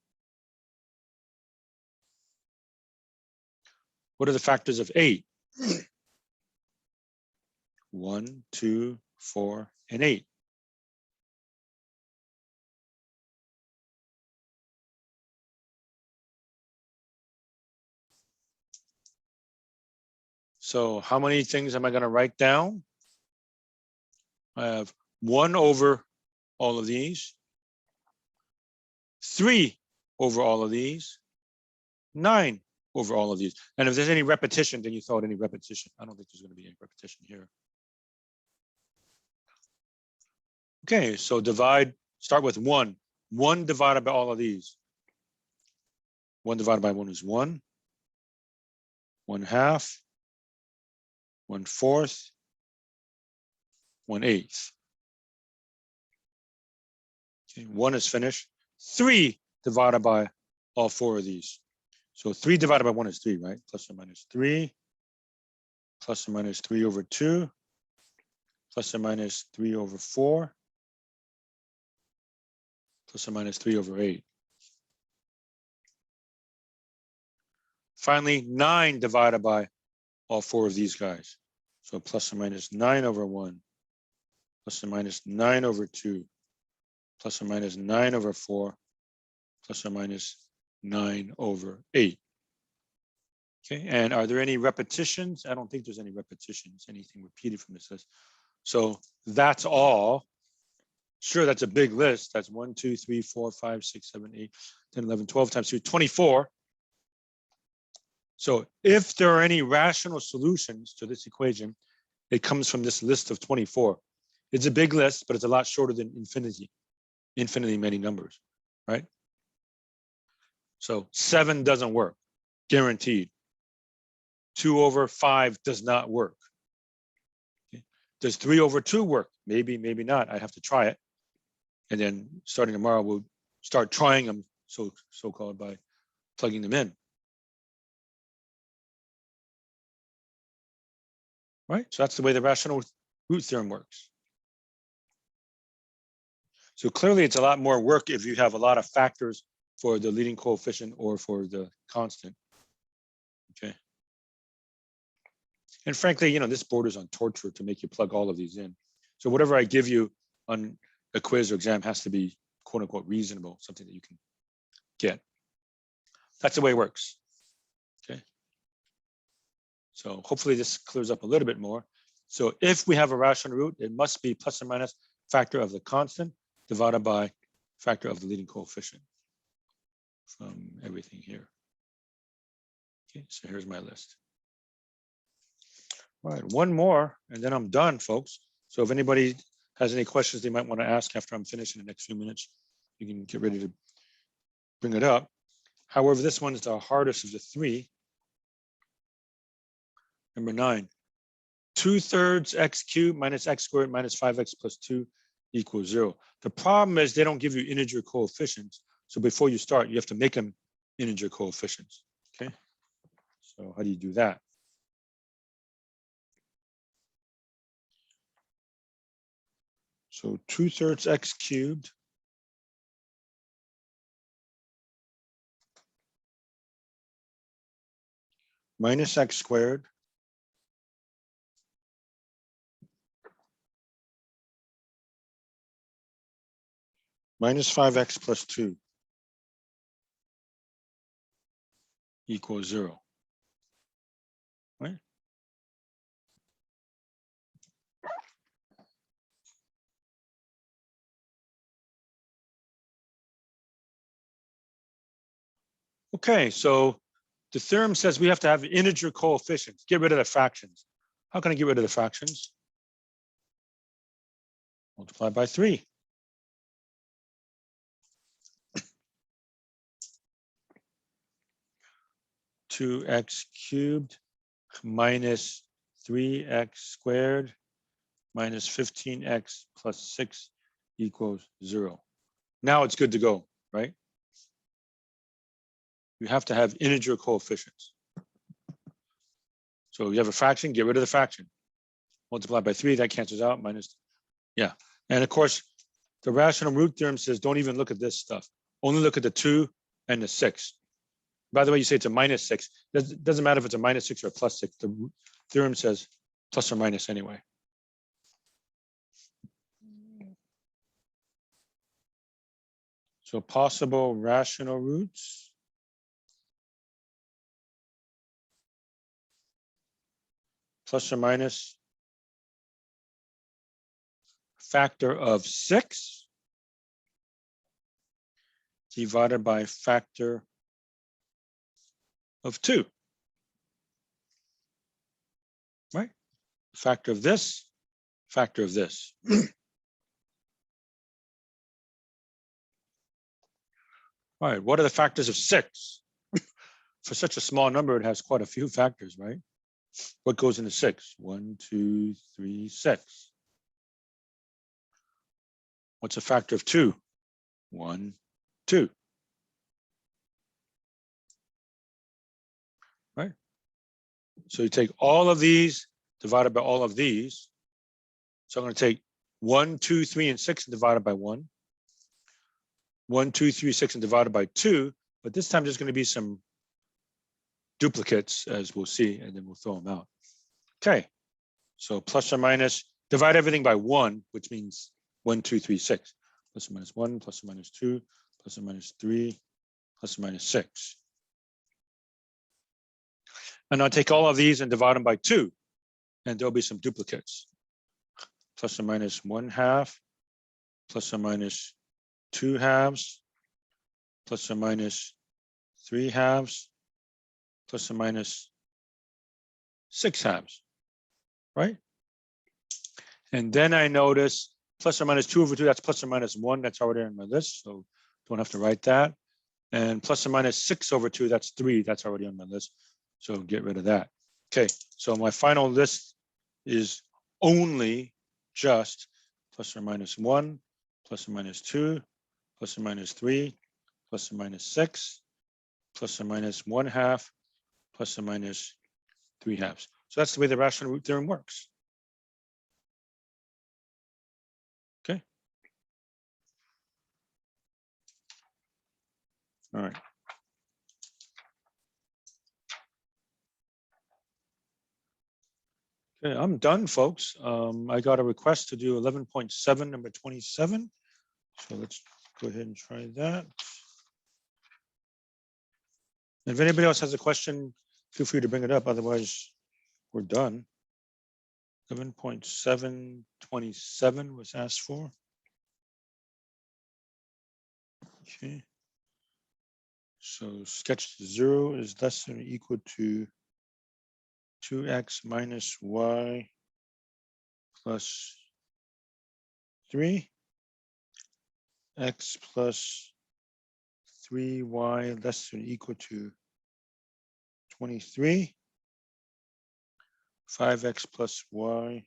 What are the factors of 8? 1, 2, 4, and 8. So how many things am I going to write down? I have 1 over all of these, 3 over all of these, 9 over all of these. And if there's any repetition, then you throw out any repetition. I don't think there's going to be any repetition here. Okay, so start with 1. 1 divided by all of these. 1 divided by 1 is 1. 1/2. 1/4. 1/8. Okay, 1 is finished. 3 divided by all 4 of these. So 3 divided by 1 is 3, right? Plus or minus 3. Plus or minus 3 over 2. Plus or minus 3 over 4. plus or minus 3 over 8. Finally, 9 divided by all 4 of these guys. So plus or minus 9 over 1, plus or minus 9 over 2, plus or minus 9 over 4, plus or minus 9 over 8. Okay, and are there any repetitions? I don't think there's any repetitions, anything repeated from this list. So that's all. Sure, that's a big list. That's 1, 2, 3, 4, 5, 6, 7, 8, 10, 11, 12 times 2, 24. So if there are any rational solutions to this equation, it comes from this list of 24. It's a big list, but it's a lot shorter than infinitely many numbers, right? So 7 doesn't work, guaranteed. 2 over 5 does not work. Okay. Does 3 over 2 work? Maybe, maybe not. I have to try it. And then starting tomorrow, we'll start trying them, so-called, by plugging them in. Right? So that's the way the rational root theorem works. So clearly it's a lot more work if you have a lot of factors for the leading coefficient or for the constant. Okay. And frankly, this borders on torture to make you plug all of these in. So whatever I give you on a quiz or exam has to be quote unquote reasonable, something that you can get. That's the way it works. Okay. So hopefully this clears up a little bit more. So if we have a rational root, it must be plus or minus factor of the constant divided by factor of the leading coefficient from everything here. Okay, so here's my list. All right, one more, and then I'm done, folks. So if anybody has any questions they might want to ask after I'm finished in the next few minutes, you can get ready to bring it up. However, this one is the hardest of the 3. Number 9, 2/3 x cubed minus x squared minus 5x plus 2 equals 0. The problem is they don't give you integer coefficients. So before you start, you have to make them integer coefficients. Okay. So how do you do that? So 2/3 x cubed minus x squared minus 5x plus 2 equals 0. Right? Okay, so the theorem says we have to have integer coefficients. Get rid of the fractions. How can I get rid of the fractions? Multiply by 3. Two x cubed minus 3x squared minus 15x plus 6 equals 0. Now it's good to go, right? You have to have integer coefficients. So you have a fraction, get rid of the fraction. Multiply by 3, that cancels out, minus, yeah. And of course, the rational root theorem says don't even look at this stuff. Only look at the 2 and the 6. By the way, you say it's a minus 6. It doesn't matter if it's a minus 6 or a plus 6. The theorem says plus or minus anyway. So possible rational roots. Plus or minus factor of 6 divided by factor of 2. Right? Factor of this, factor of this. All right, what are the factors of 6? For such a small number, it has quite a few factors, right? What goes into 6? 1, 2, 3, 6. What's a factor of 2? 1, 2. Right? So you take all of these divided by all of these. So I'm going to take 1, 2, 3, and 6 and divide it by 1. 1, 2, 3, 6, and divided by 2, but this time there's going to be some duplicates, as we'll see, and then we'll throw them out. Okay, so plus or minus, divide everything by 1, which means 1, 2, 3, 6. Plus or minus 1, plus or minus 2, plus or minus 3, plus or minus 6. And I'll take all of these and divide them by 2, and there'll be some duplicates. Plus or minus 1/2, plus or minus 2/2, plus or minus 3/2, plus or minus 6/2, right? And then I notice plus or minus 2 over 2, that's plus or minus 1, that's already on my list, so don't have to write that. And plus or minus 6 over 2, that's 3, that's already on my list, so get rid of that. Okay, so my final list is only just plus or minus 1, plus or minus 2, plus or minus 3, plus or minus 6, plus or minus 1/2, plus or minus 3/2. So that's the way the rational root theorem works. Okay. All right. Okay, I'm done, folks. I got a request to do 11.7, number 27. So let's go ahead and try that. And if anybody else has a question, feel free to bring it up. Otherwise, we're done. 11.727 was asked for. Okay. So sketch 0 is less than or equal to 2x minus y plus 3, x plus 3y less than or equal to 23, 5x plus y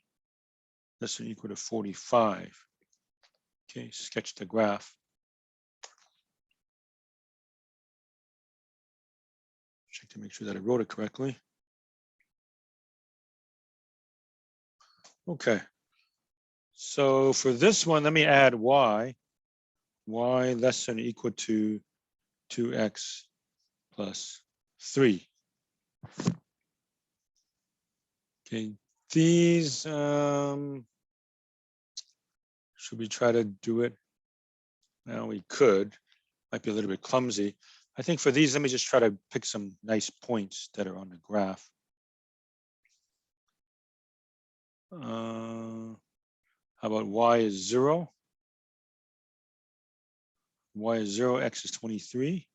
less than or equal to 45. Okay, sketch the graph. Check to make sure that I wrote it correctly. Okay, so for this one, let me add y less than or equal to 2x plus 3. Okay, these, should we try to do it? Now we could, might be a little bit clumsy. I think for these, let me just try to pick some nice points that are on the graph. How about y is 0? Y is 0, x is 23.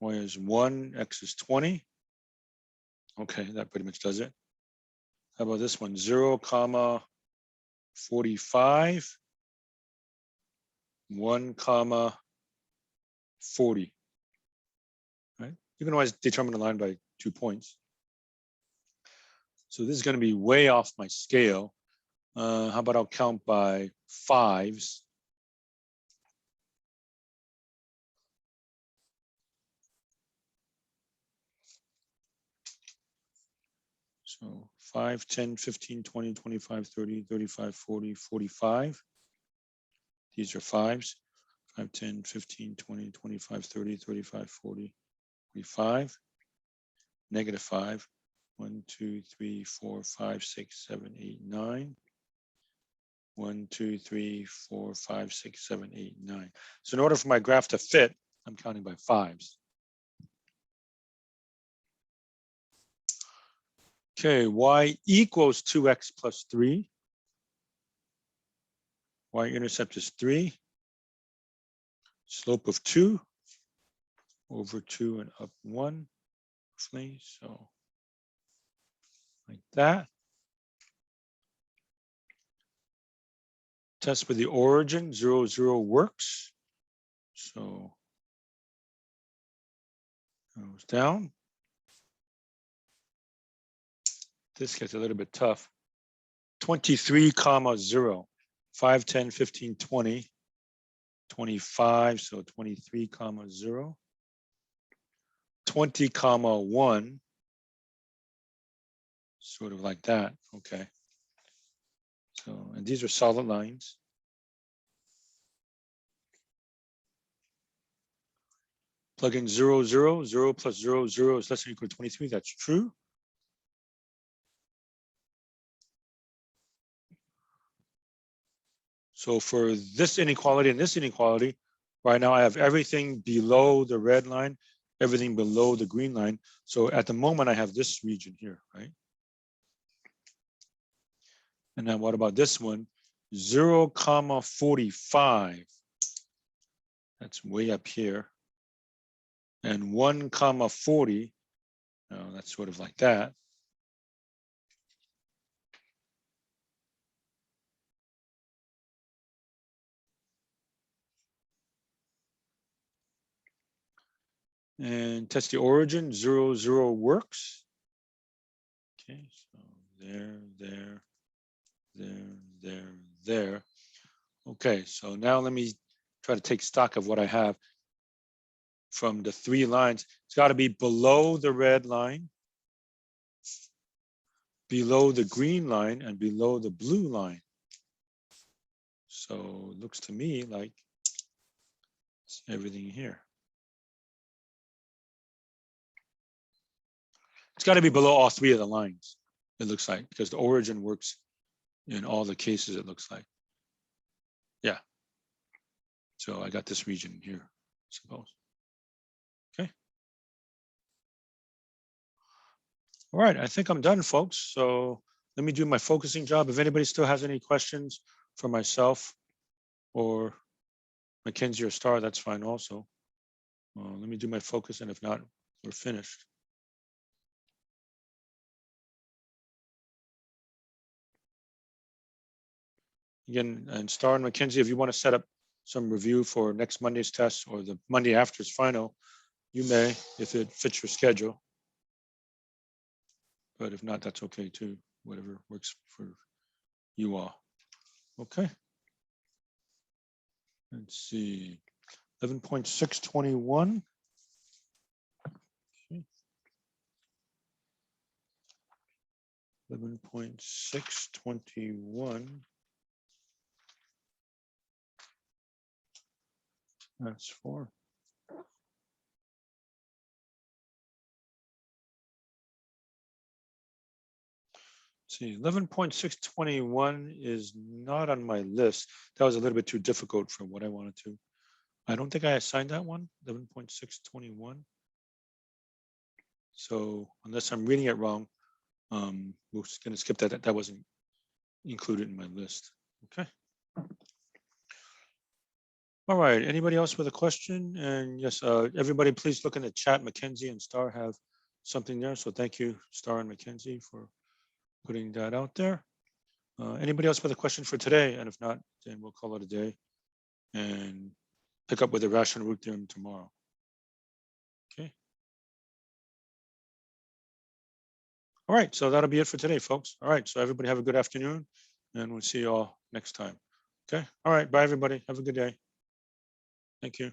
Y is 1, x is 20. Okay, that pretty much does it. How about this one? 0, 45. 1, 40. Right? You can always determine the line by 2 points. So this is going to be way off my scale. How about I'll count by 5s. So 5, 10, 15, 20, 25, 30, 35, 40, 45. These are 5s. 5, 10, 15, 20, 25, 30, 35, 40, 45. Negative 5. 1, 2, 3, 4, 5, 6, 7, 8, 9. 1, 2, 3, 4, 5, 6, 7, 8, 9. So in order for my graph to fit, I'm counting by 5s. Okay, y equals 2x plus 3. Y-intercept is 3. Slope of 2 over 2 and up 1, roughly. So like that. Test with the origin, 0, 0 works. So goes down. This gets a little bit tough. 23, 0. 5, 10, 15, 20. 25, so 23, 0. 20, 1. Sort of like that. Okay. So, and these are solid lines. Plug in 0, 0, 0 plus 0, 0 is less than or equal to 23. That's true. So for this inequality and this inequality, right now I have everything below the red line, everything below the green line. So at the moment I have this region here, right? And then what about this one? 0, 45. That's way up here. And 1, 40. No, that's sort of like that. And test the origin, 0, 0 works. Okay, so there, there, there. Okay, so now let me try to take stock of what I have from the 3 lines. It's got to be below the red line, below the green line, and below the blue line. So it looks to me like it's everything here. It's got to be below all 3 of the lines, it looks like, because the origin works in all the cases, it looks like. Yeah. So I got this region here, I suppose. Okay. All right, I think I'm done, folks. So let me do my focusing job. If anybody still has any questions for myself or Mackenzie or Star, that's fine also. Let me do my focus, and if not, we're finished. Again, and Star and Mackenzie, if you want to set up some review for next Monday's test or the Monday after's final, you may, if it fits your schedule. But if not, that's okay too, whatever works for you all. Okay. Let's see, 11.621. 11.621. That's 4. See, 11.621 is not on my list. That was a little bit too difficult for what I wanted to. I don't think I assigned that one, 11.621. So unless I'm reading it wrong, we're just going to skip that. That wasn't included in my list. Okay. All right. Anybody else with a question? And yes, everybody, please look in the chat. Mackenzie and Star have something there. So thank you, Star and Mackenzie, for putting that out there. Anybody else with a question for today? And if not, then we'll call it a day and pick up with the irrational root theorem tomorrow. Okay. All right, so that'll be it for today, folks. All right, so everybody have a good afternoon, and we'll see you all next time. Okay. All right, bye, everybody. Have a good day. Thank you.